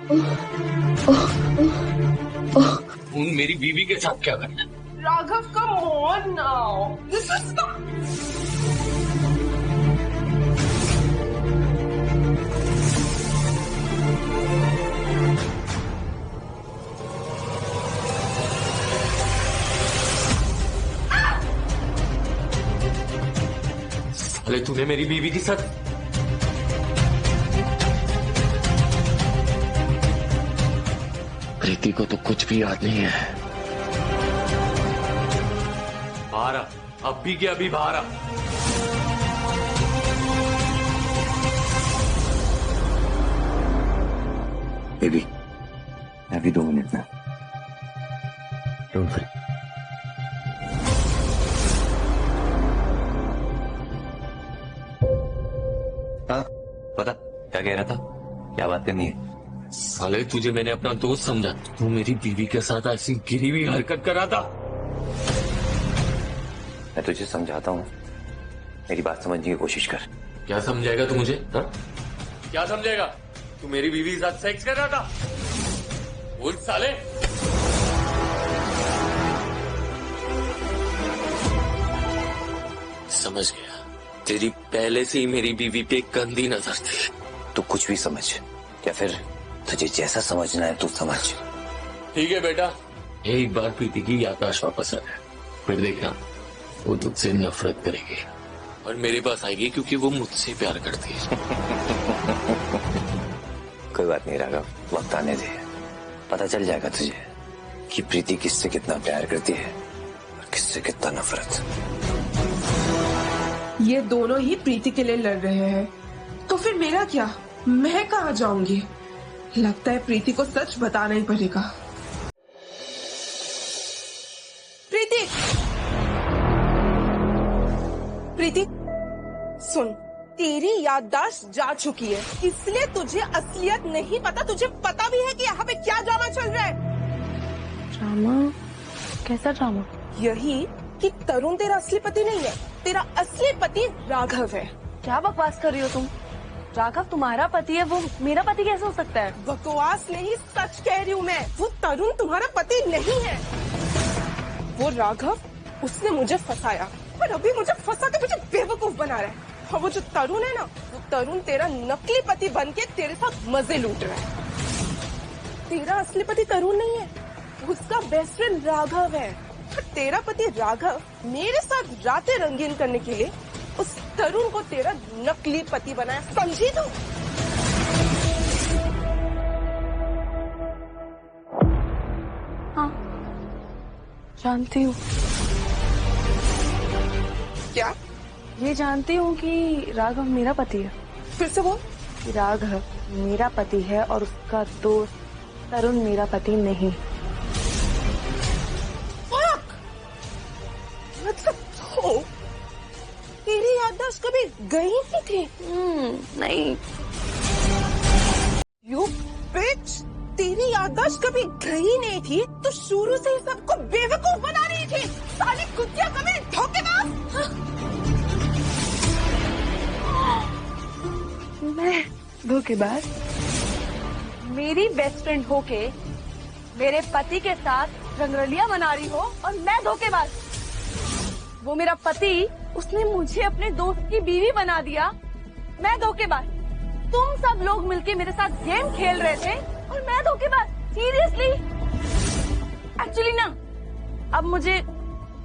B: मेरी बीवी के साथ क्या करना है?
D: Raghav come on now, this is
B: अरे तूने मेरी बीवी के साथ प्रीति को तो कुछ भी याद नहीं है। बाहर आ, अब भी क्या अभी बाहर आ।
E: बेबी अभी 2 मिनट में
B: डोंट वरी।
E: हाँ बता, क्या कह रहा था, क्या बात करनी है?
B: साले तुझे मैंने अपना दोस्त समझा, तू मेरी बीवी के साथ ऐसी गिरी हुई हरकत कर रहा था।
E: मैं तुझे समझाता हूँ, मेरी बात समझने की कोशिश कर।
B: क्या समझाएगा तू मुझे? हा? क्या समझाएगा? तू मेरी बीवी के साथ सेक्स कर रहा था? बोल साले। समझ गया, तेरी पहले से ही मेरी बीवी पे गंदी नजर थी।
E: तू कुछ भी समझ, या फिर तुझे जैसा समझना है तू समझ।
B: ठीक है बेटा, एक बार प्रीति की याददाश्त वापस आ जाए, फिर देखना वो तुझसे नफरत करेगी और मेरे पास आएगी क्योंकि वो मुझसे प्यार करती है।
E: कोई बात नहीं राघव, वक्त आने दे, पता चल जाएगा तुझे कि प्रीति किससे कितना प्यार करती है और किससे कितना नफरत।
D: ये दोनों ही प्रीति के लिए लड़ रहे हैं, तो फिर मेरा क्या? मैं कहाँ जाऊंगी? लगता है प्रीति को सच बताना ही पड़ेगा। प्रीति, प्रीति सुन, तेरी याददाश्त जा चुकी है, इसलिए तुझे असलियत नहीं पता। तुझे पता भी है कि यहाँ पे क्या ड्रामा चल रहा है।
G: ड्रामा? कैसा ड्रामा?
D: यही कि तरुण तेरा असली पति नहीं है, तेरा असली पति राघव है।
G: क्या बकवास कर रही हो तुम? राघव तुम्हारा पति है, वो मेरा पति कैसे हो सकता है?
D: बकवास नहीं, सच कह रही हूँ मैं। वो तरुण तुम्हारा पति नहीं है। वो राघव, उसने मुझे फंसाया और अभी मुझे फंसा के मुझे बेवकूफ बना रहा है। और वो जो तरुण है ना, वो तरुण तेरा नकली पति बन के तेरे साथ मजे लूट रहा है। तेरा असली पति तरुण नहीं है, उसका बेस्ट फ्रेंड राघव है। और तेरा पति राघव मेरे साथ रातें रंगीन करने के लिए उस तरुण को तेरा नकली पति बनाया, समझी तू?
G: हाँ, जानती हूँ।
D: क्या?
G: ये जानती हूँ कि राघव मेरा पति है।
D: फिर से बोल।
G: राघव मेरा पति है और उसका दोस्त तरुण मेरा पति नहीं।
D: मतलब तो तेरी याददाश्त कभी गई नहीं थी?
G: नहीं।
D: यू बिच, तेरी याददाश्त कभी गई नहीं थी तो शुरू से ही सबको बेवकूफ बना रही थी। साली कुत्तियां, कभी धोखेबाज।
G: मैं धोखेबाज? मेरी बेस्ट फ्रेंड होके मेरे पति के साथ रंगरलिया मना रही हो और मैं धोखेबाज? वो मेरा पति, उसने मुझे अपने दोस्त की बीवी बना दिया, मैं धोखेबाज? तुम सब लोग मिलके मेरे साथ गेम खेल रहे थे और मैं धोखेबाज? सीरियसली? एक्चुअली ना, अब मुझे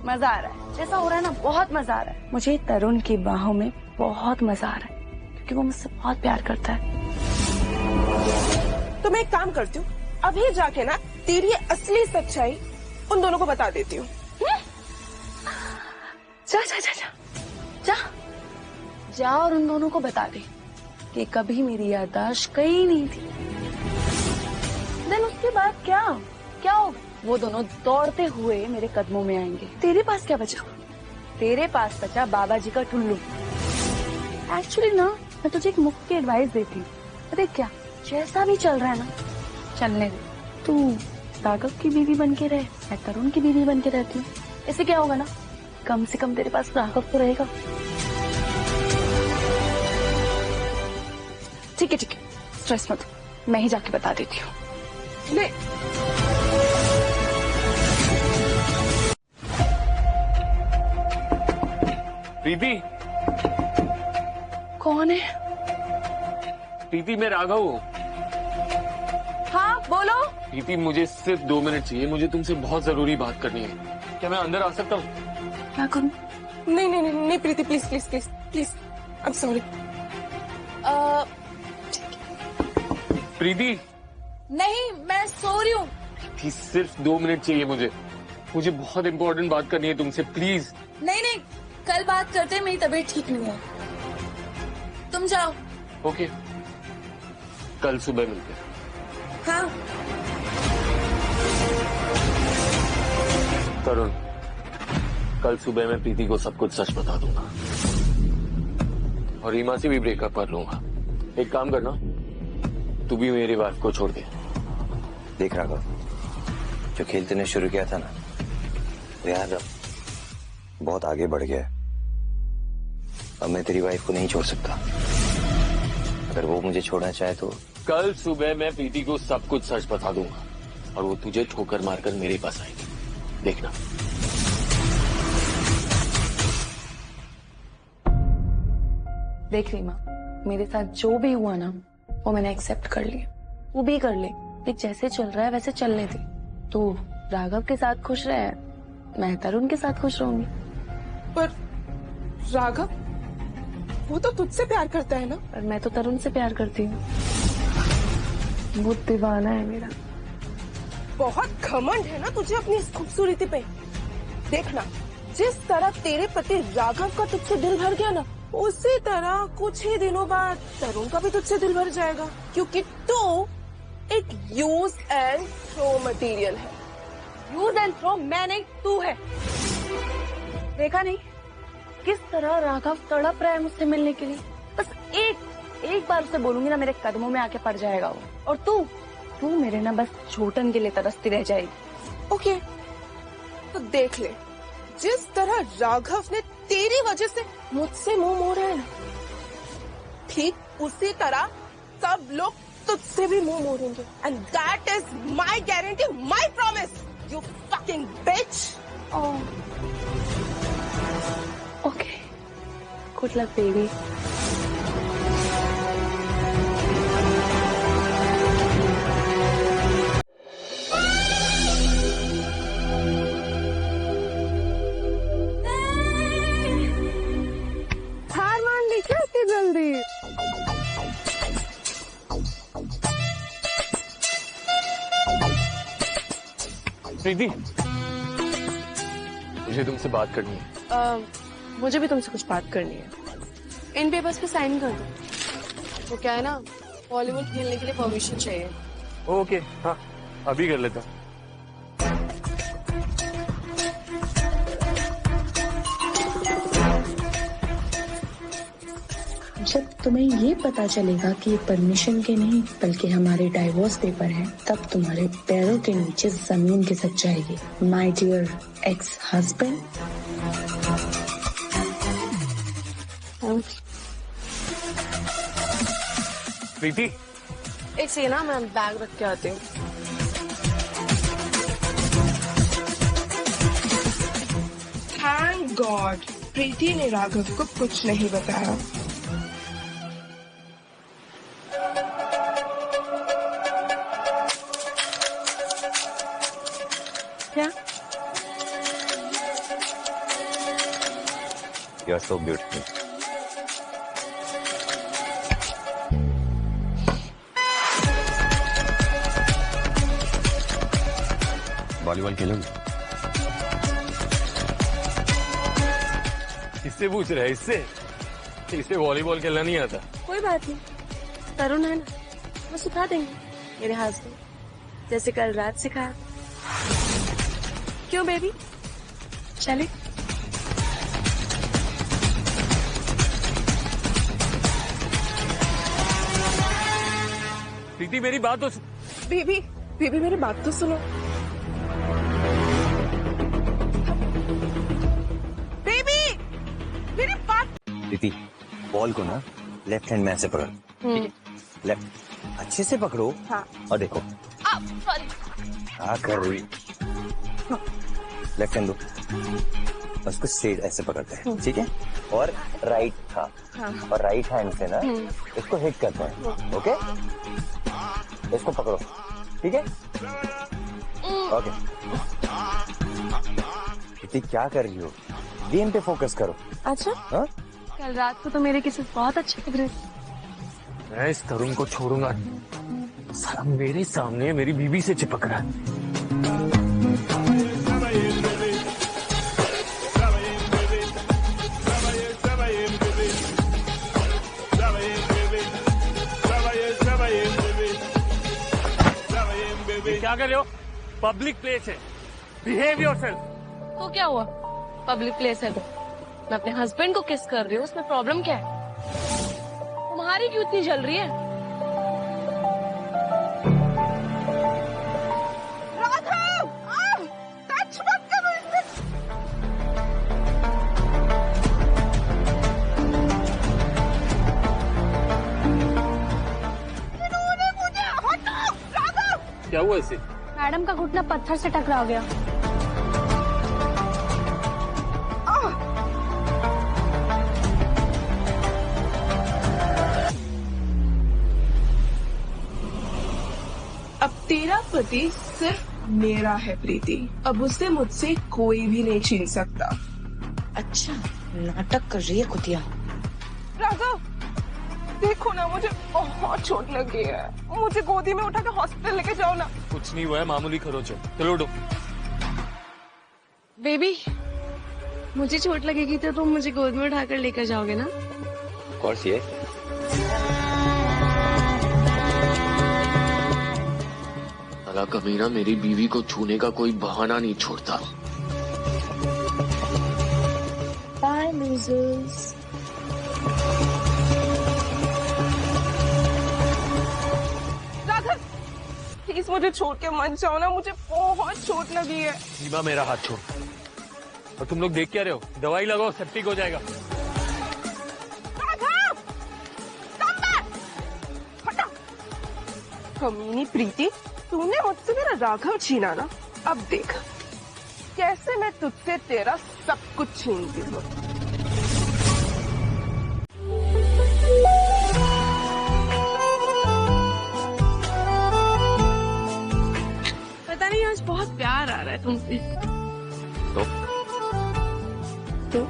G: मजा आ रहा है। जैसा हो रहा है ना, बहुत मजा आ रहा है। मुझे तरुण की बाहों में बहुत मजा आ रहा है क्योंकि वो मुझसे बहुत प्यार करता है।
D: तो मैं एक काम करती हूँ, अभी जाके ना तेरी असली सच्चाई उन दोनों को बता देती हूँ।
G: जा जा जा जा जा जा और उन दोनों को बता दे कि कभी मेरी याददाश्त कहीं नहीं थी। देन उसके बाद क्या क्या होगा? वो दोनों दौड़ते हुए मेरे कदमों में आएंगे। तेरे पास क्या बचा? तेरे पास बचा बाबा जी का टुल्लू। एक्चुअली ना, मैं तुझे एक मुफ्त की एडवाइस देती हूँ। अरे क्या, जैसा भी चल रहा है ना, चलने दे। तू राघव की बीवी बन के रहे, मैं तरुण की बीवी बन के रहती हूँ। इससे क्या होगा ना, कम से कम तेरे पास राघव तो रहेगा। ठीक है ठीक है, स्ट्रेस मत, मैं ही जाके बता देती हूँ।
B: प्रीति।
G: कौन है?
B: प्रीति, मैं राघव हूँ।
G: हाँ बोलो।
B: प्रीति, मुझे सिर्फ 2 मिनट चाहिए, मुझे तुमसे बहुत जरूरी बात करनी है। क्या मैं अंदर आ सकता हूँ?
G: क्या करूँ?
D: नहीं नहीं नहीं नहीं Preeti, please please please please, I am sorry.
B: Preeti.
G: नहीं, मैं सो रही हूँ।
B: प्रीति, सिर्फ 2 मिनट चाहिए मुझे बहुत इंपॉर्टेंट बात करनी है तुमसे, प्लीज।
G: नहीं नहीं, कल बात करते हैं, मेरी तबीयत ठीक नहीं है। तुम जाओ।
B: ओके, कल सुबह मिलते हैं।
G: हाँ।
B: तरुण, कल सुबह मैं प्रीति को सब कुछ सच बता दूंगा और रीमा से भी ब्रेकअप कर लूंगा। एक काम करना, तू भी मेरी वाइफ को छोड़ दे।
E: देख राघव, जो खेल तूने शुरू किया था ना, वो यार बहुत आगे बढ़ गया है। अब मैं तेरी वाइफ को नहीं छोड़ सकता। अगर वो मुझे छोड़ना चाहे तो
B: कल सुबह मैं प्रीति को सब कुछ सच बता दूंगा और वो तुझे ठोकर मारकर मेरे पास आएगी, देखना।
G: देख रीमा, मेरे साथ जो भी हुआ ना वो मैंने एक्सेप्ट कर लिया। वो भी कर ले, देख जैसे चल रहा है वैसे चलने दे। तू राघव के साथ खुश रहे, मैं तरुण के साथ खुश रहूंगी।
D: पर राघव, वो तो तुझसे प्यार करता है ना।
G: पर मैं तो तरुण से प्यार करती हूँ। वो दीवाना है मेरा।
D: बहुत घमंड है ना तुझे अपनी इस खूबसूरती पे। देखना, जिस तरह तेरे पति राघव का तुझसे दिल भर गया ना, उसी तरह कुछ ही दिनों बाद तरुण का भी तुझसे दिल भर जाएगा, क्योंकि तू एक यूज एंड थ्रो मटेरियल है।
G: यूज एंड थ्रो मैं नहीं, तू है। देखा नहीं किस तरह राघव तड़प रहा है मुझसे मिलने के लिए। बस एक बार उसे बोलूंगी ना, मेरे कदमों में आके पड़ जाएगा वो। और तू मेरे ना बस छोटन के लिए तरसती रह जाएगी।
D: ओके, तो देख ले, जिस तरह राघव ने तेरी वजह से मुझसे मुंह मोड़ा है ना, ठीक उसी तरह सब लोग तुझसे भी मुंह मोड़ेंगे। And that is my guarantee, my promise, you fucking bitch.
G: Okay, good luck baby.
D: जल्दी
B: प्रीति, मुझे तुमसे बात करनी है।
G: मुझे भी तुमसे कुछ बात करनी है। इन पेपर्स पे साइन कर दो। वो क्या है ना, बॉलीवुड खेलने के लिए परमिशन चाहिए।
B: ओके, हाँ अभी कर लेता हूँ।
A: जब तुम्हें ये पता चलेगा कि ये परमिशन के नहीं बल्कि हमारे डाइवोर्स पेपर हैं, तब तुम्हारे पैरों के नीचे जमीन खिसक जाएगी, माय डियर एक्स हस्बैंड।
B: प्रीति,
G: एक से ना मैं बैग रख के आती हूँ।
D: थैंक गॉड प्रीति ने राघव को कुछ नहीं बताया।
G: क्या?
E: You are so beautiful.
C: Volleyball खेलोगे?
B: इससे पूछ रहा है? इससे वॉलीबॉल खेलना नहीं आता।
G: कोई बात नहीं, तरुण है ना, वो सिखा देंगे मेरे हस्बैंड, जैसे कल रात सिखाया। क्यों बेबी, चले?
B: प्रीति मेरी बात तो
D: बेबी मेरी बात तो सुनो। बेबी मेरी बात।
E: प्रीति, बॉल को ना लेफ्ट हैंड में ऐसे पकड़। लेफ्ट अच्छे से पकड़ो।
D: हाँ।
E: और देखो क्या कर रही। लेफ्ट हैंड दो, उसको स्ट्रेट ऐसे पकड़ते हैं, ठीक है? और राइट था। हाँ। और राइट हैंड से ना इसको हिट करते हैं। ओके, इसको पकड़ो, ठीक है? ओके। प्रीति क्या कर रही हो? गेम पे फोकस करो।
G: अच्छा।
E: हाँ?
G: कल रात को तो मेरे किसी बहुत अच्छे लग रहे।
B: मैं इस तरुण को छोड़ूंगा। साला मेरे सामने मेरी बीवी से चिपक रहा है। क्या कर रहे हो? पब्लिक प्लेस है, बिहेव योरसेल्फ।
G: तो क्या हुआ, पब्लिक प्लेस है तो मैं अपने हस्बैंड को किस कर रही हूँ, उसमें प्रॉब्लम क्या है? तुम्हारी क्यों इतनी जल रही है?
B: क्या हुआ इसे?
J: मैडम का घुटना पत्थर से टकरा गया।
D: अब तेरा पति सिर्फ मेरा है प्रीति, अब उसे मुझसे कोई भी नहीं छीन सकता।
A: अच्छा नाटक कर रही है कुतिया।
D: राघव देखो ना, मुझे बहुत चोट लगी है, मुझे गोदी में उठा के हॉस्पिटल लेके जाओ ना।
B: कुछ नहीं हुआ है, मामूली खरोच है। चलो उठो।
G: बेबी मुझे चोट लगेगी तो तुम मुझे गोद में उठाकर लेकर जाओगे ना?
E: कोर्स ये
B: साला कमीना मेरी बीवी को छूने का कोई बहाना नहीं छोड़ता।
A: Bye losers.
D: प्लीज मुझे छोड़ के मत जाओ ना, मुझे बहुत चोट लगी है।
B: रीमा मेरा हाथ छोड़। और तुम लोग देख क्या रहे हो? दवाई लगाओ, सेप्टिक हो जाएगा।
D: कमीनी प्रीति, तूने मुझसे मेरा राघव छीना ना, अब देख कैसे मैं तुझसे तेरा सब कुछ छीनती हूँ।
G: पता नहीं आज बहुत प्यार आ रहा है तुमसे। तो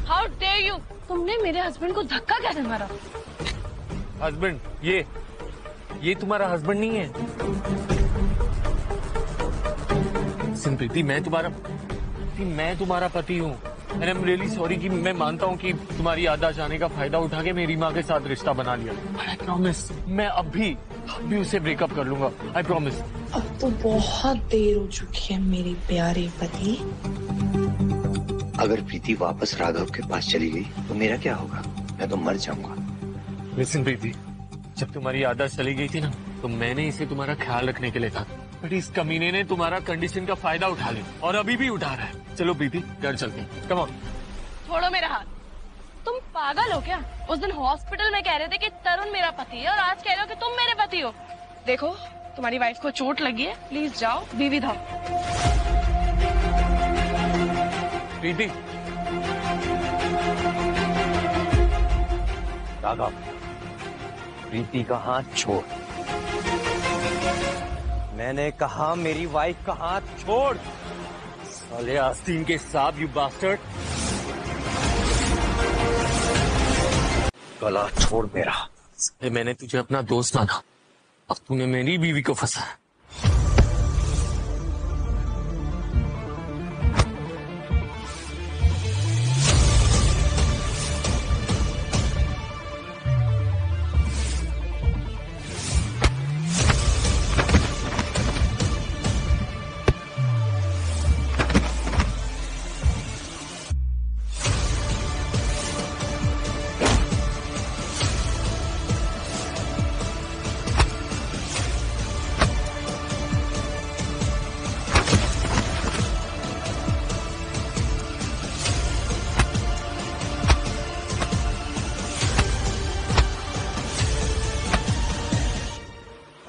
G: हाउ डेयर यू, तुमने मेरे हस्बैंड को धक्का कैसे मारा?
B: हस्बैंड? ये तुम्हारा हस्बैंड नहीं है। सुन प्रीति, मैं तुम्हारा पति हूँ। And I am really sorry कि मैं मानता हूँ कि तुम्हारी याददाश्त जाने का फायदा उठा के मेरी माँ के साथ रिश्ता बना लिया। आई प्रॉमिस मैं अब भी उसे ब्रेकअप कर लूंगा। I promise.
A: अब तो बहुत देर हो चुकी है मेरे प्यारे पति।
E: अगर प्रीति वापस राघव के पास चली गई तो मेरा क्या होगा? मैं तो मर जाऊंगा।
B: लिसन प्रीति, जब तुम्हारी याददाश्त चली गई थी ना, तो मैंने इसे तुम्हारा ख्याल रखने के लिए कहा, बट इस कमीने ने तुम्हारा कंडीशन का फायदा उठा लिया और अभी भी उठा रहा है। चलो प्रीति घर चलते हैं, कम ऑन।
G: छोड़ो मेरा हाथ। तुम पागल हो क्या? उस दिन हॉस्पिटल में कह रहे थे कि तरुण मेरा पति है और आज कह रहे हो कि तुम मेरे पति हो। देखो तुम्हारी वाइफ को चोट लगी है, प्लीज जाओ बीवी धाम।
B: प्रीति,
E: राघव प्रीति का हाथ छोड़। मैंने कहा मेरी वाइफ का हाथ छोड़।
B: साले आस्तीन के सांप, यू बास्टर्ड।
E: गला छोड़ मेरा।
B: मैंने तुझे अपना दोस्त माना, अब तूने मेरी बीवी को फंसाया।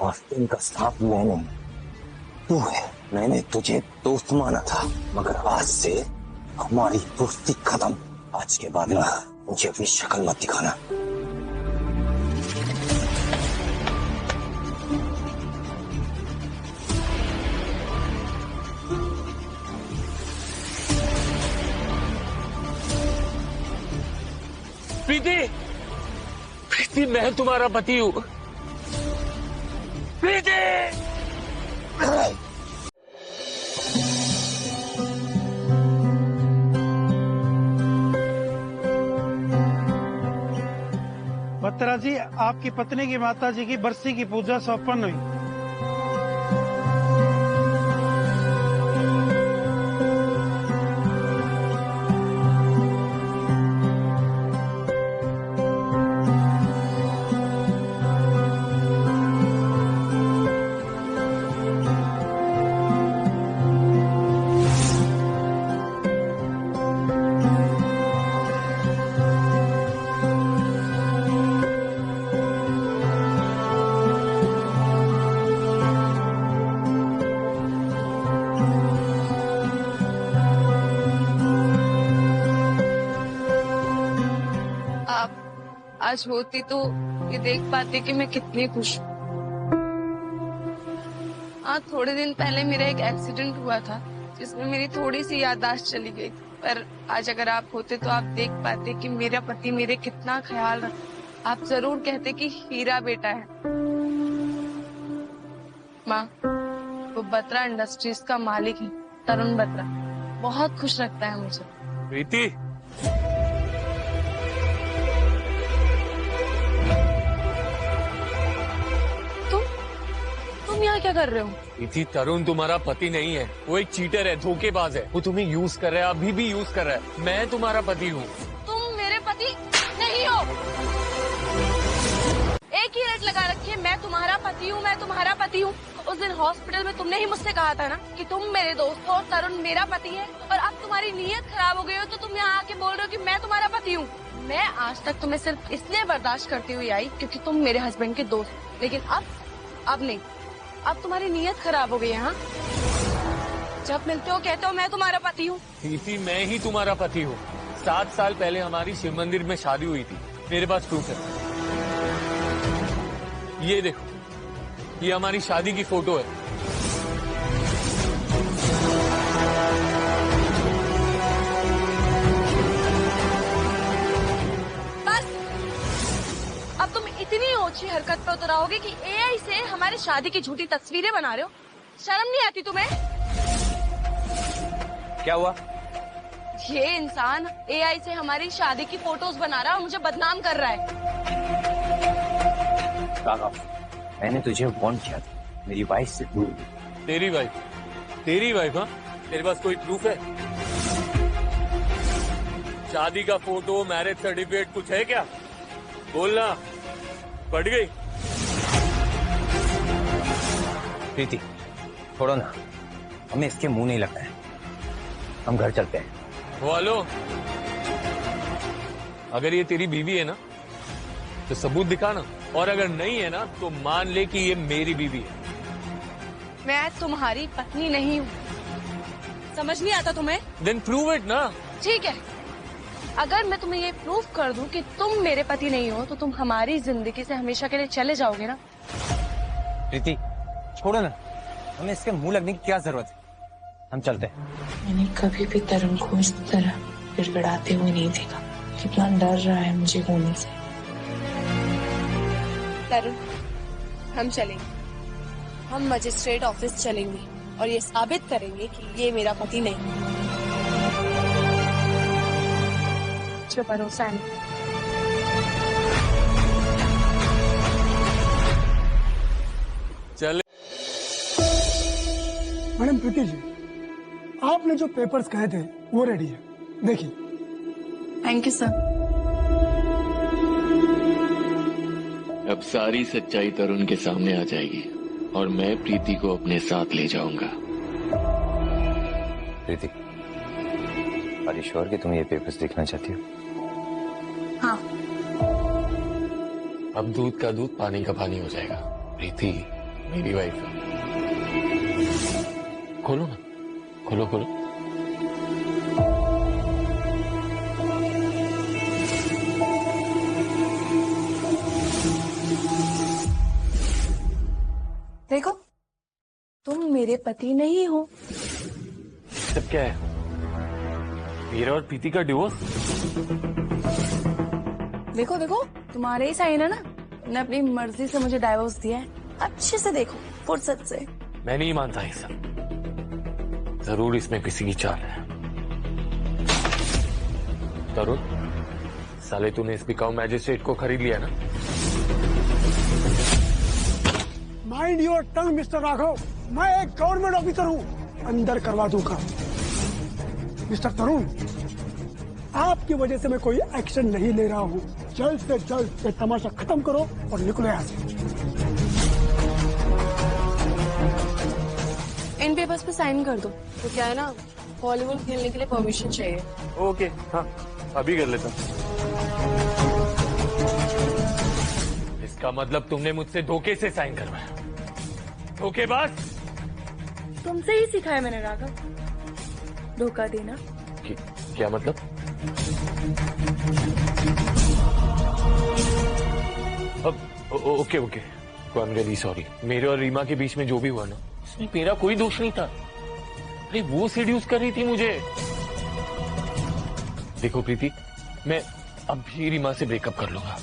E: आस्तीन का सांप मैं नहीं, तू है। मैंने तुझे दोस्त माना था, मगर आज से हमारी दोस्ती खत्म। आज के बाद ना मुझे अपनी शक्ल मत दिखाना।
B: प्रीति, प्रीति मैं तुम्हारा पति हूँ। प्रीति!
L: बत्रा जी, आपकी पत्नी की माता जी की बरसी की पूजा संपन्न हुई।
G: आज होती तो ये देख पाते कि मैं कितनी खुश हूँ। आज थोड़े दिन पहले मेरा एक एक्सीडेंट हुआ था जिसमें मेरी थोड़ी सी याददाश्त चली गई, पर आज अगर आप होते तो आप देख पाते कि मेरा पति मेरे कितना ख्याल रखता। आप जरूर कहते कि हीरा बेटा है। माँ, वो बत्रा इंडस्ट्रीज का मालिक है, तरुण बत्रा। बहुत खुश रखता है मुझे।
B: प्रीति,
G: तुम यहाँ क्या कर रहे हो?
B: प्रीति, तरुण तुम्हारा पति नहीं है, वो एक चीटर है, धोखेबाज है। वो तुम्हें यूज कर रहा है, अभी भी यूज कर रहा है। मैं तुम्हारा पति हूँ।
G: तुम मेरे पति नहीं हो। एक ही रट लगा रखी है, मैं तुम्हारा पति हूँ, मैं तुम्हारा पति हूँ। उस दिन हॉस्पिटल में तुमने ही मुझसे कहा था ना कि तुम मेरे दोस्त हो और तरुण मेरा पति है, और अब तुम्हारी नीयत खराब हो गई हो तो तुम यहाँ आके बोल रहे हो कि मैं तुम्हारा पति हूँ। मैं आज तक तुम्हें सिर्फ इसलिए बर्दाश्त करती हुई आई क्योंकि तुम मेरे हस्बैंड के दोस्त, लेकिन अब नहीं। अब तुम्हारी नीयत खराब हो गई है। हाँ, जब मिलते हो कहते हो मैं तुम्हारा पति हूँ।
B: प्रीति, मैं ही तुम्हारा पति हूँ। 7 साल पहले हमारी शिव मंदिर में शादी हुई थी, मेरे पास प्रूफ है। ये देखो, ये हमारी शादी की फोटो है।
G: अब तुम इतनी ओछी हरकत पे उतर आओगे कि एआई से हमारी शादी की झूठी तस्वीरें बना रहे हो। शर्म नहीं आती तुम्हें?
E: क्या हुआ?
G: ये इंसान एआई से हमारी शादी की फोटोज बना रहा है और मुझे बदनाम कर रहा है।
E: राघव, मैंने तुझे वार्न किया था, मेरी वाइफ से दूर।
B: तेरी वाइफ? हाँ, तेरे पास कोई प्रूफ है? शादी का फोटो, मैरिज सर्टिफिकेट कुछ है क्या? बोलना। बढ़ गई।
E: प्रीति, छोड़ो ना, हमें इसके मुंह नहीं लगना है। हम घर चलते हैं।
B: वो हेलो, अगर ये तेरी बीवी है ना तो सबूत दिखाना, और अगर नहीं है ना तो मान ले कि ये मेरी बीवी है।
G: मैं तुम्हारी पत्नी नहीं हूँ, समझ नहीं आता तुम्हें?
B: देन प्रूव इट ना।
G: ठीक है, अगर मैं तुम्हें ये प्रूव कर दूं कि तुम मेरे पति नहीं हो तो तुम हमारी जिंदगी से हमेशा के लिए चले जाओगे ना?
E: प्रीति, छोड़ो ना, हमें इसके मुंह लगने की क्या जरूरत है। हम चलते हैं।
A: मैंने कभी भी तरुण को इस तरह गिड़गिड़ाते हुए नहीं देखा। कितना डर रहा है मुझे होने से।
G: तरुण, हम चलेंगे, हम मजिस्ट्रेट ऑफिस चलेंगे और ये साबित करेंगे कि ये मेरा पति नहीं। मुझ पे भरोसा है।
B: चले।
M: मैडम प्रीति जी, आपने जो पेपर्स कहे थे वो रेडी है, देखिए।
G: Thank you sir.
B: अब सारी सच्चाई तरुण के सामने आ जाएगी और मैं प्रीति को अपने साथ ले जाऊंगा।
E: प्रीति, आर यू श्योर कि तुम ये पेपर्स देखना चाहती हो?
G: हाँ।
B: अब दूध का दूध, पानी का पानी हो जाएगा। प्रीति मेरी वाइफ है। खोलो ना, खोलो खोलो।
G: देखो, तुम मेरे पति नहीं हो।
B: तब क्या है? मेरा और प्रीति का डिवोर्स?
G: देखो देखो, तुम्हारे ही साइन है ना। तुमने अपनी मर्जी से मुझे डाइवोर्स दिया है। अच्छे से देखो, फुर्सत से।
B: मैं नहीं मानता ये सब। जरूर इसमें किसी की चाल है। तरुण, साले तूने इस बिकाऊ मैजिस्ट्रेट को खरीद लिया ना?
M: Mind your tongue mister Raghav, मैं एक गवर्नमेंट ऑफिसर हूँ, अंदर करवा दूंगा। मिस्टर तरुण, आपकी वजह से मैं कोई एक्शन नहीं ले रहा हूँ। जल्द से जल्द ये तमाशा खत्म करो और निकलो यहाँ से।
G: इन पेपर्स पे साइन कर दो। तो क्या है ना, हॉलीवुड खेलने के लिए परमिशन चाहिए।
B: ओके, हाँ अभी कर लेता हूँ। इसका मतलब तुमने मुझसे धोखे से साइन करवाया? धोखेबाज।
G: तुमसे ही सीखा है मैंने राघव, धोखा देना।
B: क्या मतलब? अब okay okay, I am really sorry. मेरे और रीमा के बीच में जो भी हुआ ना, उसमें मेरा कोई दोष नहीं था। अरे वो सीड्यूस कर रही थी मुझे। देखो प्रीति, मैं अभी रीमा से ब्रेकअप कर लूंगा।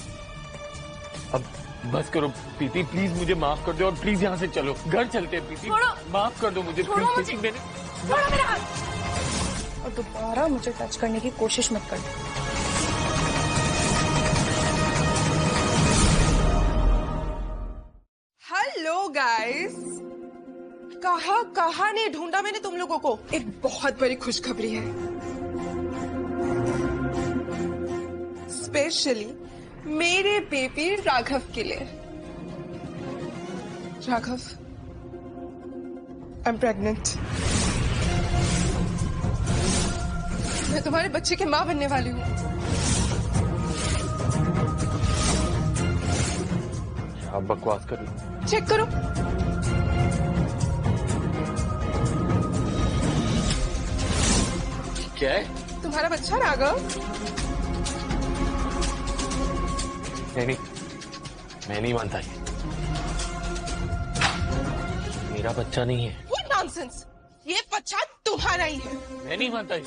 B: अब बस करो प्रीति, प्लीज मुझे माफ कर दो और प्लीज यहाँ से चलो, घर चलते हैं प्रीति। माफ कर दो मुझे प्लीज।
G: मेरा हाथ और दोबारा मुझे टच करने की कोशिश मत करना।
D: हेलो गाइस, कहाँ नहीं ढूंढा मैंने तुम लोगों को। एक बहुत बड़ी खुशखबरी है, स्पेशली मेरे बेबी राघव के लिए। Raghav, I am pregnant. मैं तुम्हारे बच्चे की माँ बनने वाली हूँ।
B: आप बकवास कर लो।
D: चेक करो।
B: क्या है?
D: तुम्हारा बच्चा राघव।
B: नहीं, मैं नहीं मानता ये। मेरा बच्चा नहीं है।
D: What nonsense! ये बच्चा तुम्हारा ही है।
B: मैं नहीं मानता ये।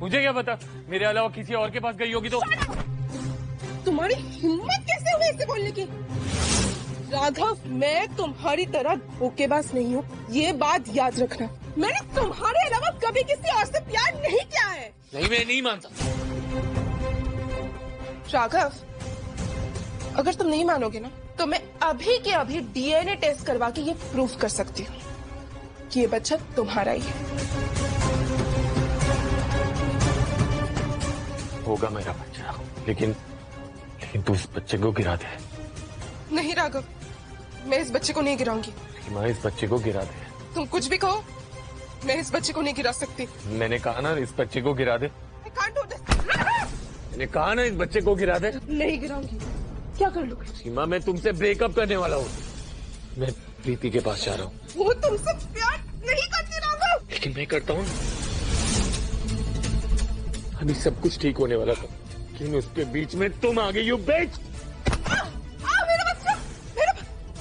B: मुझे क्या पता, मेरे अलावा किसी और के पास गई होगी तो।
D: तुम्हारी हिम्मत कैसे हुई इसे बोलने की? राघव, मैं तुम्हारी तरह धोखेबाज नहीं हूँ, ये बात याद रखना। मैंने तुम्हारे अलावा कभी किसी और से प्यार नहीं किया है।
B: नहीं, मैं नहीं मानता।
D: राघव, अगर तुम नहीं मानोगे ना, तो मैं अभी के अभी डीएनए टेस्ट करवा के ये प्रूफ कर सकती हूँ कि ये बच्चा तुम्हारा ही है।
B: होगा मेरा बच्चा, लेकिन तू इस बच्चे को गिरा दे।
D: नहीं राघव, मैं इस बच्चे को नहीं गिराऊंगी।
B: मैं इस बच्चे को गिरा दे।
D: तुम कुछ भी कहो, मैं इस बच्चे को नहीं गिरा सकती।
B: मैंने कहा ना, इस बच्चे को गिरा दे।
D: I can't do this.
B: मैंने कहा ना, इस बच्चे को गिरा दे।
D: नहीं गिराऊंगी। क्या कर लोगे?
B: सीमा, मैं तुमसे ब्रेकअप करने वाला हूँ। मैं प्रीति के पास जा रहा हूँ।
D: वो तुमसे प्यार नहीं करती राघव।
B: लेकिन मैं करता हूँ। अभी सब कुछ ठीक होने वाला था, लेकिन उसके बीच में तुम आ गई हो बेच।
D: मेरा बच्चा, मेरा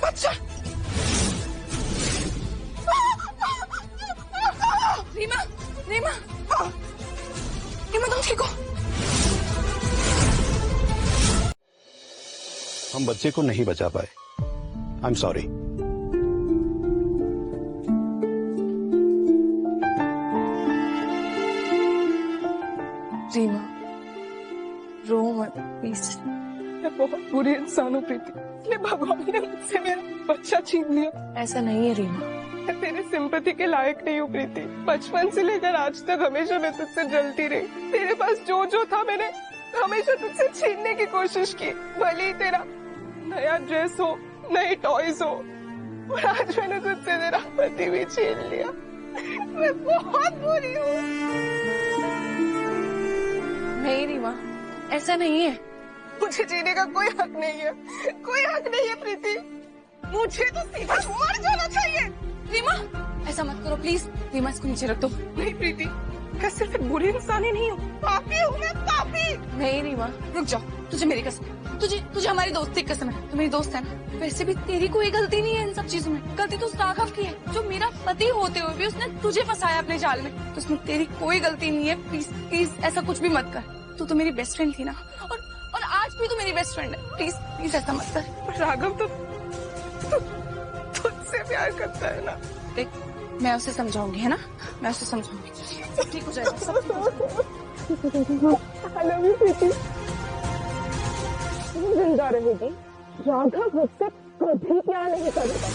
D: बच्चा।
G: रीमा, रीमा, रीमा तुम ठीक हो?
C: हम बच्चे को नहीं बचा पाए। I am sorry.
G: रीमा, रो मत प्लीज।
D: मैं बहुत बुरी इंसान हूँ प्रीति, इसलिए भगवान ने मुझसे मेरा बच्चा छीन लिया।
G: ऐसा नहीं है रीमा,
D: मैं तेरे सिंपैथी के लायक नहीं हूँ प्रीति। बचपन से लेकर आज तक हमेशा मैं तुझसे जलती रही। तेरे पास जो था मैंने हमेशा तुझसे छीनने की कोशिश की। भले ही तेरा नया ड्रेस हो, नए टॉयज हो, और आज मैंने तुझसे तेरा पति भी छीन लिया। मैं बहुत बुरी हूँ।
G: नहीं रीमा, ऐसा नहीं है।
D: मुझे जीने का कोई हक नहीं है, कोई हक नहीं है प्रीति। मुझे तो सीधा मर जाना चाहिए।
G: रीमा, ऐसा मत करो प्लीज। रीमा, इसको नीचे रख दो।
D: नहीं प्रीति, मैं सिर्फ एक बुरी इंसान ही नहीं हूँ, पापी हूँ मैं, पापी।
G: नहीं रीमा, रुक जाओ। तुझे मेरी कसम है, तुझे हमारी दोस्ती की कसम है। तू मेरी दोस्त है ना। वैसे भी तेरी कोई गलती नहीं है इन सब चीजों में। गलती तो उस राघव की है, जो मेरा पति होते हुए भी उसने तुझे फंसाया अपने जाल में। तो उसमें तेरी कोई गलती नहीं है। प्लीज प्लीज ऐसा कुछ भी मत कर। तू तो मेरी बेस्ट फ्रेंड थी ना, और आज भी तू मेरी बेस्ट फ्रेंड है। प्लीज प्लीज ऐसा मत कर।
D: राघव तो तुझसे प्यार करता है ना।
G: देख, मैं उसे समझाऊंगी, है ना? मैं उसे समझाऊंगी, ठीक हो जाएगा सब।
D: I love you प्रीति। जिंदा रहेगी। राघव मुझसे कभी प्यार नहीं करेगा।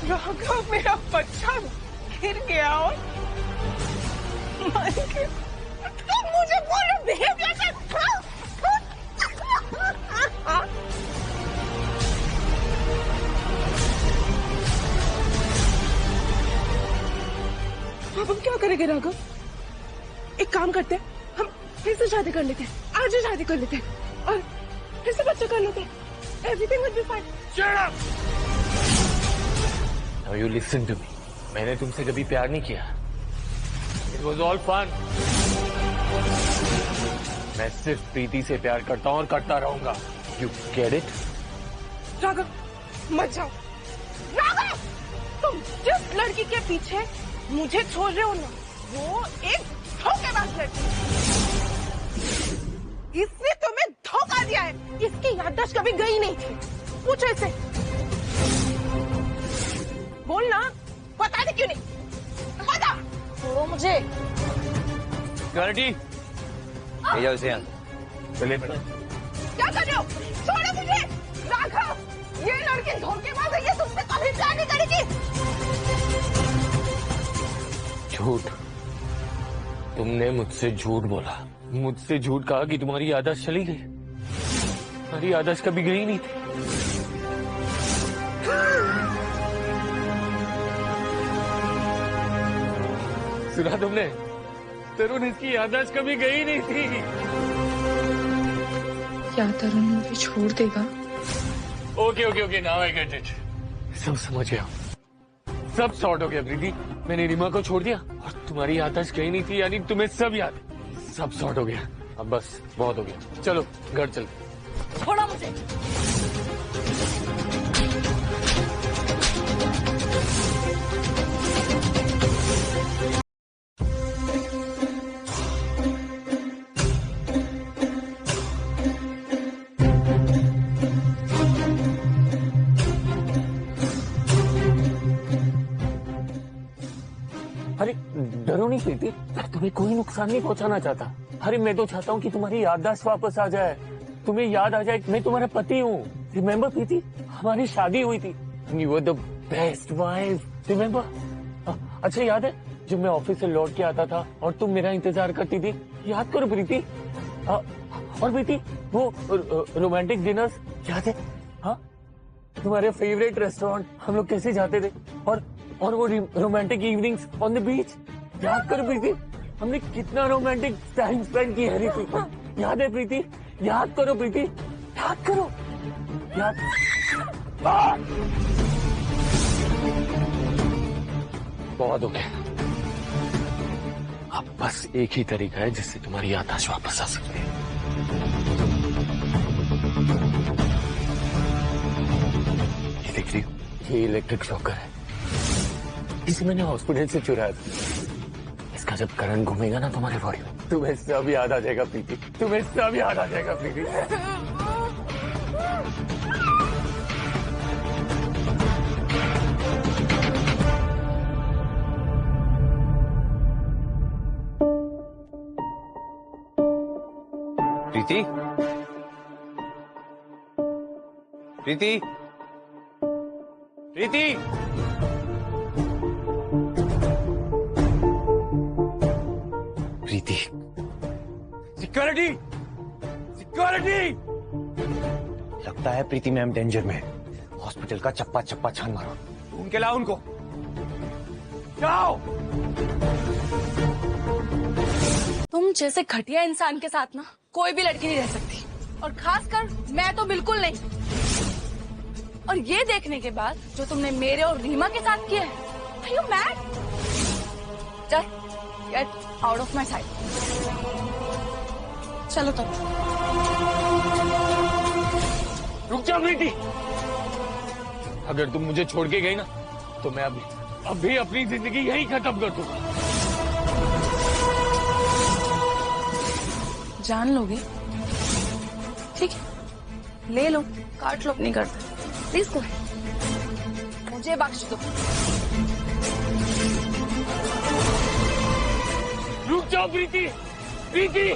D: राघव, मेरा बच्चा गिर गया और मर गया। तुम मुझे बोलो बिहेवियर से। अब हम क्या करेंगे राघव? एक काम करते हैं, हम फिर से शादी कर लेते हैं। आज ही शादी कर लेते हैं और फिर से बच्चा कर लेते हैं। Everything will be fine. Shut up.
B: Now you listen to me. मैंने तुमसे कभी प्यार नहीं किया। It was all fun. मैं सिर्फ प्रीति से प्यार करता हूँ और करता रहूंगा। You get it?
D: राघव, मत जाओ। राघव, तुम जिस लड़की के पीछे मुझे छोड़ रहे हो ना, वो एक धोखेबाज लड़की। इसने तुम्हें धोखा दिया है। इसकी याददाश्त कभी गई नहीं थी। पूछो इसे। बोलना, बता दे क्यों नहीं? बता। छोड़ो मुझे।
B: सिक्योरिटी।
E: ले जाओ इसे।
B: चलिए बेटा।
D: क्या कर रहे हो? छोड़ो मुझे। राघव, ये लड़की धोखेबाज है। ये तुमसे कभी प्यार नहीं करेगी।
B: झूठ। तुमने मुझसे झूठ बोला। मुझसे झूठ कहा कि तुम्हारी याददाश्त चली गई। तुम्हारी याददाश्त कभी गई नहीं थी। सुना तुमने? तरुण, इसकी याददाश्त कभी गई नहीं थी।
A: क्या तरुण मुझे छोड़ देगा?
B: Okay okay okay, now I get it. सब समझ गया। सब सॉर्ट हो गया प्रीति। मैंने रीमा को छोड़ दिया और तुम्हारी याददाश्त गई नहीं थी, यानी तुम्हें सब याद। सब सॉर्ट हो गया। अब बस बहुत हो गया। चलो घर चल।
H: छोड़ो मुझे।
B: अरे डरो नहीं प्रीति, मैं तुम्हें कोई नुकसान नहीं पहुंचाना चाहता। अरे मैं तो चाहता हूँ कि तुम्हारी याददाश्त वापस आ जाए, तुम्हें याद आ जाए मैं तुम्हारा पति हूँ। रिमेम्बर प्रीति, हमारी शादी हुई थी। You were the best wife, remember? अच्छा याद है जब मैं ऑफिस से लौट के आता था और तुम मेरा इंतजार करती थी? याद करो प्रीति। और प्रीति वो रोमांटिक डिनर्स याद है? हाँ, तुम्हारे फेवरेट रेस्टोरेंट हम लोग कैसे जाते थे? और वो romantic evenings on the beach याद करो प्रीति। हमने कितना रोमांटिक टाइम स्पेंड किया है प्रीति। याद है प्रीति? याद करो प्रीति, याद करो। याद। बहुत हो गया। अब बस एक ही तरीका है जिससे तुम्हारी याददाश्त वापस आ सकती है। ये देख रही हो? ये इलेक्ट्रिक शॉकर है। इसे मैंने हॉस्पिटल से चुराया था। इसका जब करंट घूमेगा ना तुम्हारे बॉडी में, तुम्हें सब याद आ जाएगा प्रीति। तुम्हें सब याद आ जाएगा प्रीति।
E: प्रीति, प्रीति, प्रीति, प्रीति। Security, security. लगता है प्रीति मैम डेंजर में। हॉस्पिटल का चप्पा चप्पा छान मारो। उनके लाओ उनको। जाओ।
G: तुम जैसे घटिया इंसान के साथ ना कोई भी लड़की नहीं रह सकती, और खासकर मैं तो बिल्कुल नहीं। और ये देखने के बाद जो तुमने मेरे और रीमा के साथ किया है, Are you mad? Just get out of my sight. चलो तब।
B: रुक जा प्रीति, अगर तुम मुझे छोड़ के गई ना तो मैं अभी अपनी जिंदगी यही खत्म कर दूंगा।
G: जान लोगे? ठीक है, ले लो, काट लो अपनी गर्दन। प्लीज गो, मुझे बख्श दो।
B: रुक जाओ प्रीति, प्रीति,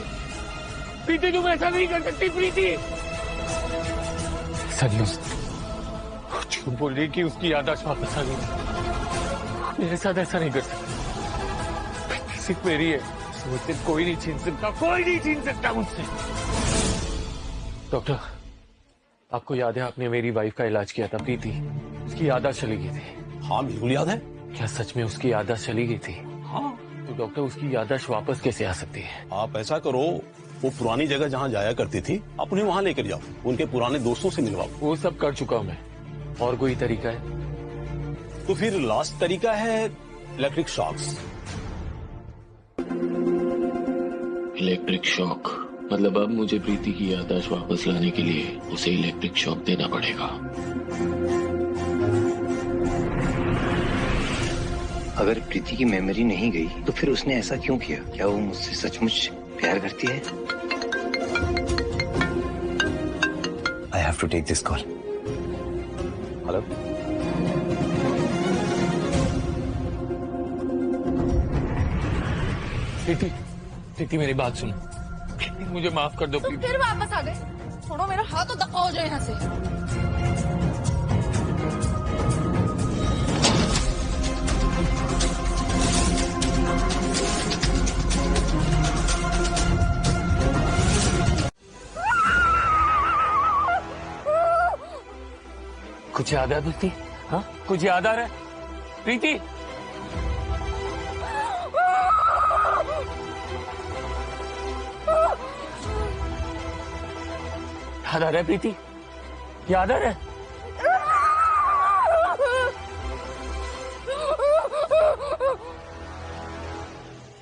B: प्रीति तुम ऐसा नहीं कर सकती प्रीति। सच क्यों बोल रही कि उसकी याददाश्त वापस आ गई? मेरे साथ ऐसा नहीं कर सकती, सिर्फ मेरी है, मुझसे कोई नहीं छीन सकता, कोई नहीं छीन सकता मुझसे। डॉक्टर, आपको याद है आपने मेरी वाइफ का इलाज किया था प्रीति, उसकी याददाश्त चली गई थी।
C: हाँ बिल्कुल याद है।
B: क्या सच में उसकी याददाश्त चली गई थी?
C: हाँ।
B: तो डॉक्टर उसकी याददाश्त वापस कैसे आ सकती है?
C: आप ऐसा करो, वो पुरानी जगह जहाँ जाया करती थी आप उन्हें वहाँ लेकर जाओ, उनके पुराने दोस्तों से मिलवाओ।
B: वो सब कर चुका हूँ मैं, और कोई तरीका है?
C: तो फिर लास्ट तरीका है इलेक्ट्रिक शॉक्स।
B: इलेक्ट्रिक शॉक मतलब अब मुझे प्रीति की याददाश्त वापस लाने के लिए उसे इलेक्ट्रिक शॉक देना पड़ेगा।
E: अगर प्रीति की मेमोरी नहीं गई तो फिर उसने ऐसा क्यों किया? क्या वो मुझसे सचमुच प्यार करती है? I have to take this call. Hello,
B: Preeti, Preeti मेरी बात सुनो, मुझे माफ कर दो
G: तुम
B: प्रीति।
G: फिर वापस आ गए? छोड़ो मेरा हाथ, तो दफा हो जाए यहाँ से।
B: कुछ याद है प्रीति? हाँ, कुछ याद आ रहा है प्रीति? याद आ रहा है प्रीति? याद आ रहा है?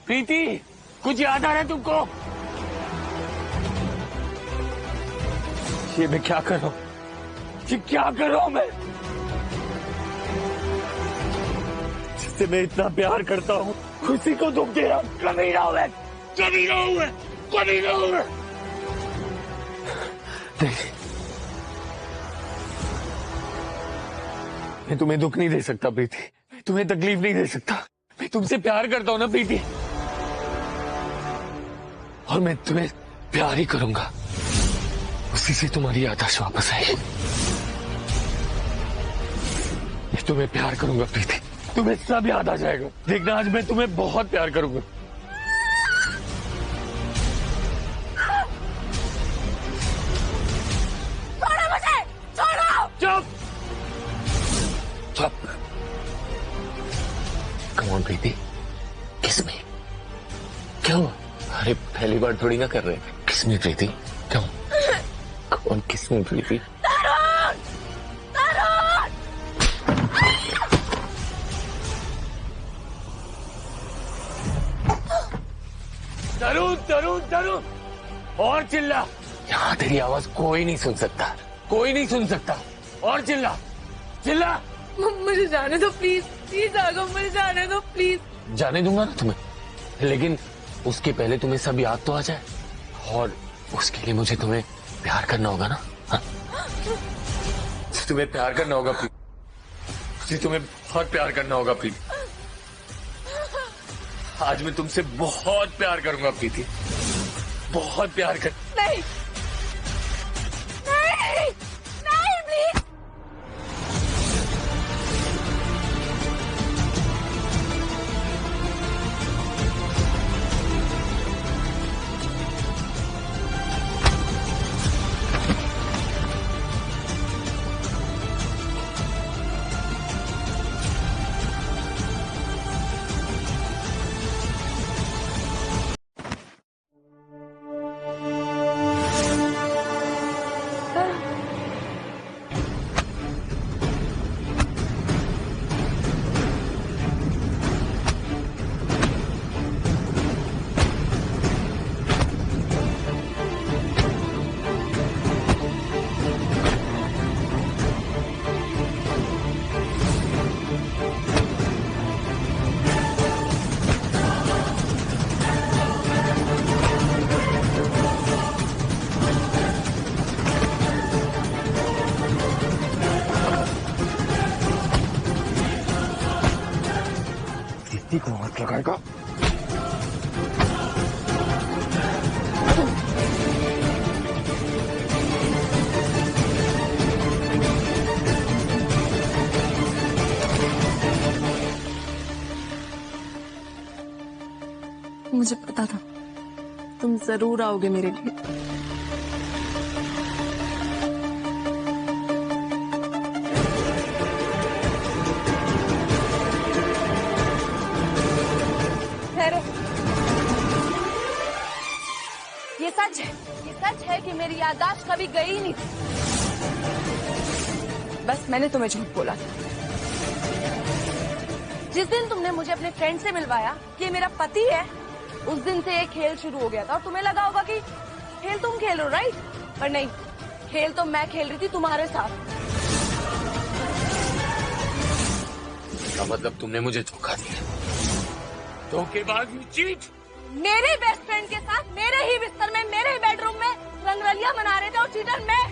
B: प्रीति, कुछ याद आ रहा है तुमको? ये मैं क्या कर रहा हूं? ये क्या कर रहा हूं मैं? जिससे मैं इतना प्यार करता हूं उसी को दुख दे रहा हूं। कमीना हूं मैं, कमीना हूं मैं, कमीना हूं मैं। मैं तुम्हें दुख नहीं दे सकता प्रीति, मैं तुम्हें तकलीफ नहीं दे सकता। मैं तुमसे प्यार करता हूं ना प्रीति, और मैं तुम्हें प्यार ही करूंगा, उसी से तुम्हारी याददाश्त वापस आएगी। मैं तुम्हें प्यार करूंगा प्रीति, तुम्हें सब याद आ जाएगा। देखना आज मैं तुम्हें बहुत प्यार करूंगा।
G: छोड़ो मुझे, छोड़ो।
B: चुप चुप। कम ऑन प्रीति, किस में? क्या हुआ? अरे पहली बार थोड़ी ना कर रहे, किस में प्रीति? क्यों? कौन किस में प्रीति?
G: तरुण, तरुण।
B: तरुण, तरुण, तरुण, और चिल्ला। यहाँ तेरी आवाज कोई नहीं सुन सकता, कोई नहीं सुन सकता। और चिल्ला, चिल्ला।
G: मुझे जाने दो प्लीज, प्लीज राघव, मुझे जाने दो प्लीज।
B: जाने दूंगा ना तुम्हें, लेकिन उसके पहले तुम्हें सब याद तो आ जाए, और उसके लिए मुझे तुम्हें प्यार करना होगा ना। हाँ? तुम्हें प्यार करना होगा प्रीति, तुम्हें बहुत प्यार करना होगा प्रीति। आज मैं तुमसे बहुत प्यार करूंगा प्रीति, बहुत प्यार कर।
G: नहीं, नहीं, नहीं प्लीज।
N: जाएगा।
G: मुझे पता था तुम जरूर आओगे मेरे लिए।
H: ये सच है कि मेरी याददाश्त कभी गई नहीं थी। बस मैंने तुम्हें झूठ बोला था। जिस दिन तुमने मुझे अपने फ्रेंड से मिलवाया कि ये मेरा पति है, उस दिन से एक खेल शुरू हो गया था। और तुम्हें लगा होगा कि खेल तुम खेल रहे हो, राइट? पर नहीं, खेल तो मैं खेल रही थी तुम्हारे साथ।
B: इसका मतलब तुमने मुझे धोखा दिया। धोखेबाज, यू चीट।
H: मेरे बेस्ट फ्रेंड के साथ मेरे ही बिस्तर में, मेरे ही बेडरूम में रंगरलिया मना रहे थे और चीटर मैं।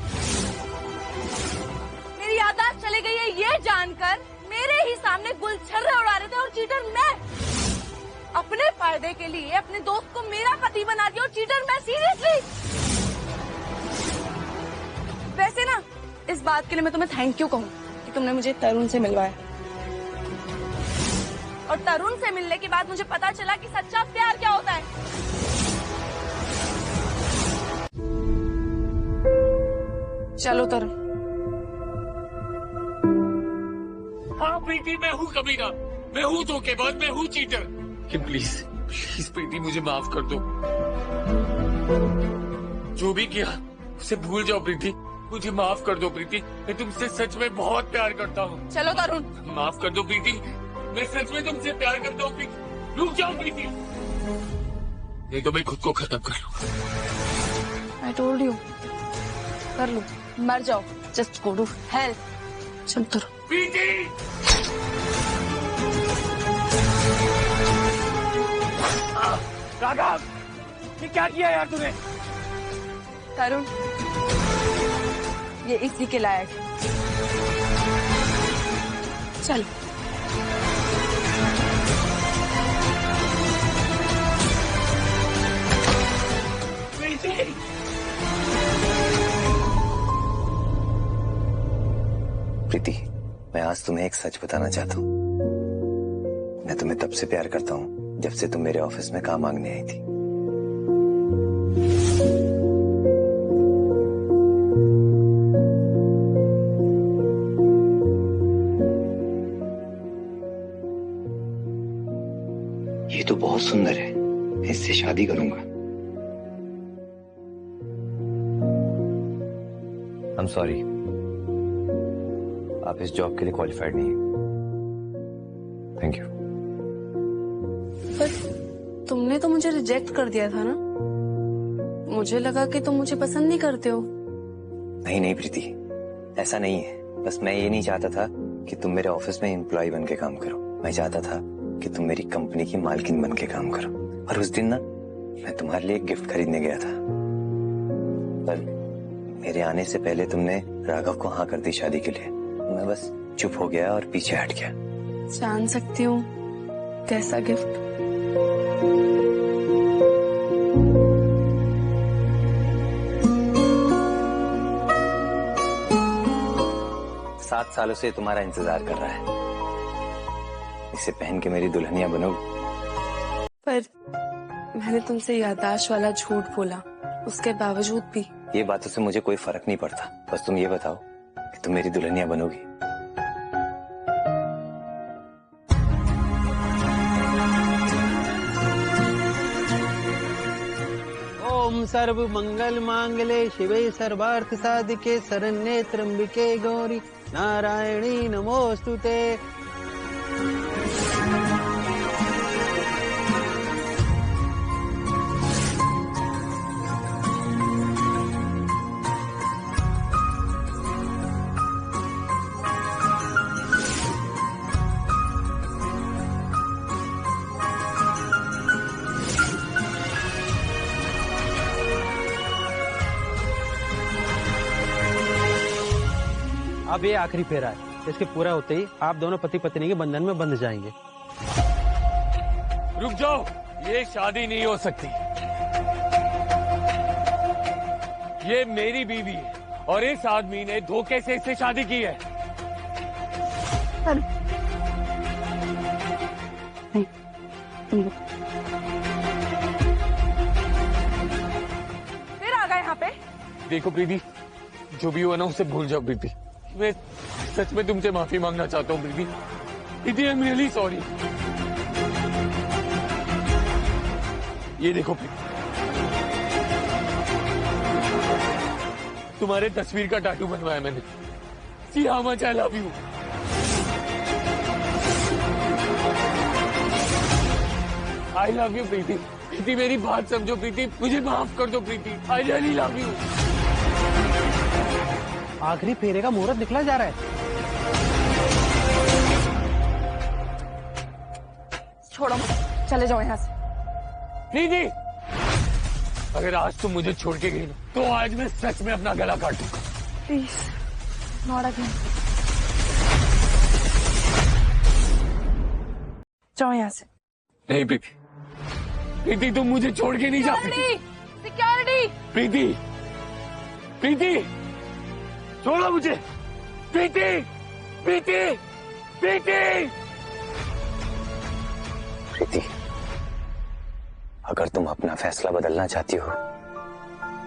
H: मेरी याददाश्त चली गई है ये जानकर मेरे ही सामने गुलछर्रे उड़ा रहे थे और चीटर मैं। अपने फायदे के लिए अपने दोस्त को मेरा पति बना दिया और चीटर मैं। सीरियसली? वैसे ना, इस बात के लिए मैं तुम्हें थैंक यू कहूँ कि तुमने मुझे तरुण से मिलवाया। और तरुण से मिलने के बाद मुझे पता चला कि सच्चा प्यार क्या होता है। चलो तरुण।
B: हाँ प्रीति, मैं हूँ कमीना, मैं हूँ धोखेबाज, मैं हूँ चीटर। कि प्लीज प्रीति मुझे माफ कर दो। जो भी किया उसे भूल जाओ प्रीति, मुझे माफ कर दो प्रीति। मैं तुमसे सच में बहुत प्यार करता हूँ।
H: चलो तरुण।
B: माफ कर दो प्रीति, मैं सच में तुमसे प्यार करता हूँ प्रीति। रुक जाओ प्रीति, नहीं तो मैं खुद को खत्म कर लूँ।
H: I told you, कर लो, मर जाओ, just go to hell। चल तरुण।
B: प्रीति!
L: राघव, ये क्या किया यार तूने?
H: तरुण, ये इसी के लायक है। चलो।
E: प्रीति, मैं आज तुम्हें एक सच बताना चाहता हूँ। मैं तुम्हें तब से प्यार करता हूँ जब से तुम मेरे ऑफिस में काम मांगने आई थी। ये तो बहुत सुंदर है, मैं इससे शादी करूंगा। आई एम सॉरी, आप इस जॉब के लिए क्वालिफाइड नहीं हैं। Thank you.
G: पर तुमने तो मुझे रिजेक्ट कर दिया था ना? मुझे लगा कि तुम मुझे पसंद नहीं करते हो।
E: नहीं नहीं प्रीति, ऐसा नहीं है। बस मैं ये नहीं चाहता था कि तुम मेरे ऑफिस में एम्प्लॉय बन के काम करो। मैं चाहता था कि तुम मेरी कंपनी की मालकिन बन के काम करो। और उस दिन ना, मैं तुम्हारे लिए एक गिफ्ट खरीदने गया था, पर मेरे आने से पहले तुमने राघव को हाँ कर दी शादी के लिए। मैं बस चुप हो गया और पीछे हट गया।
G: जान सकती हूँ कैसा गिफ्ट?
E: 7 सालों से तुम्हारा इंतजार कर रहा है। इसे पहन के मेरी दुल्हनिया बनोगी।
G: पर मैंने तुमसे याददाश्त वाला झूठ बोला, उसके बावजूद भी।
E: ये बातों से मुझे कोई फर्क नहीं पड़ता। बस तुम ये बताओ कि तुम मेरी दुल्हनिया बनोगी।
L: ओम सर्व मंगल मांगले शिवे सर्वार्थ साधिके शरण्ये त्र्यंबिके गौरी नारायणी नमोस्तुते। अब ये आखिरी फेरा है। इसके पूरा होते ही आप दोनों पति पत्नी के बंधन में बंध जाएंगे।
B: रुक जाओ, ये शादी नहीं हो सकती। ये मेरी बीवी है और इस आदमी ने धोखे से इससे शादी की है।
J: नहीं, तुम लोग
H: फिर आ गए यहाँ पे।
B: देखो प्रीति, जो भी हुआ ना उसे भूल जाओ प्रीति। मैं सच में तुमसे माफी मांगना चाहता हूँ Preeti. Preeti, I am really sorry. ये देखो प्रीति, तुम्हारे तस्वीर का टैटू बनवाया मैंने। See how much I love you. I love you Preeti. Preeti, मेरी बात समझो प्रीति, मुझे माफ कर दो Preeti. I really love you.
L: आखिरी फेरे का मुहूर्त निकला जा रहा है।
H: छोड़ो, चले जाओ यहाँ से।
B: प्रीति, अगर आज तुम मुझे छोड़ के गई ना तो आज मैं सच में अपना गला काट दूंगा।
H: Please not again. जाओ यहाँ से।
B: नहीं प्रीति, प्रीति तुम मुझे छोड़ के नहीं जा सकती।
H: सिक्योरिटी।
B: प्रीति, प्रीति छोड़ो मुझे। प्रीति, प्रीति, प्रीति।
E: प्रीति, अगर तुम अपना फैसला बदलना चाहती हो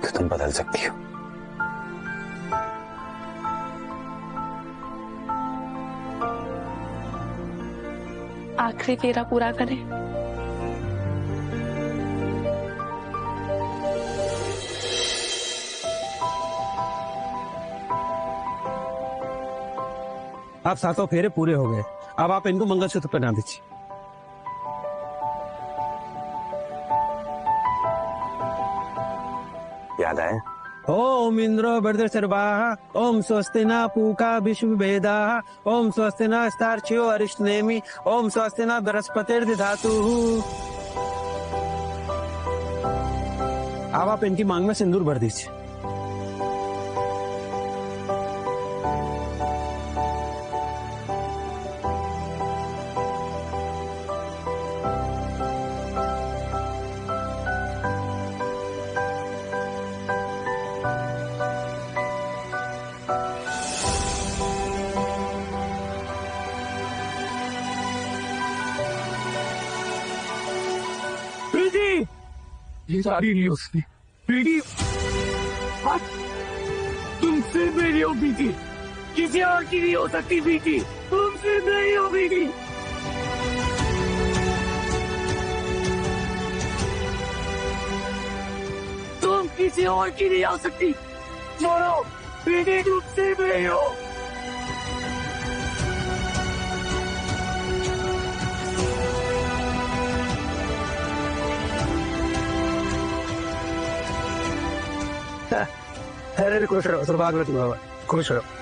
E: तो तुम बदल सकती हो।
G: आखिरी फेरा पूरा करें।
L: अब 7 फेरे पूरे हो गए, अब आप इनको मंगलसूत्र पहना दीजिए।
E: याद आए?
L: ओम इंद्रो बर्दशर्वाः ओम स्वस्ति न पूका विश्व वेदाः ओम स्वस्ति न स्तार्क्ष्यो अरिष्टनेमि ओम स्वस्ति न बृहस्पतिर्दधातुः। अब आप इनकी मांग में सिंदूर भर दीजिए।
B: ये सारी नहीं हो सकती प्रीति। तुम सिर्फ मेरी हो प्रीति, किसी और की नहीं हो सकती प्रीति। तुम सिर्फ मेरी हो प्रीति। तुम किसी और की नहीं हो सकती। छोड़ो प्रीति, तुम सिर्फ मेरी हो।
L: अरे खुश रहो, सौभाग्यवती भव, खुश रहो।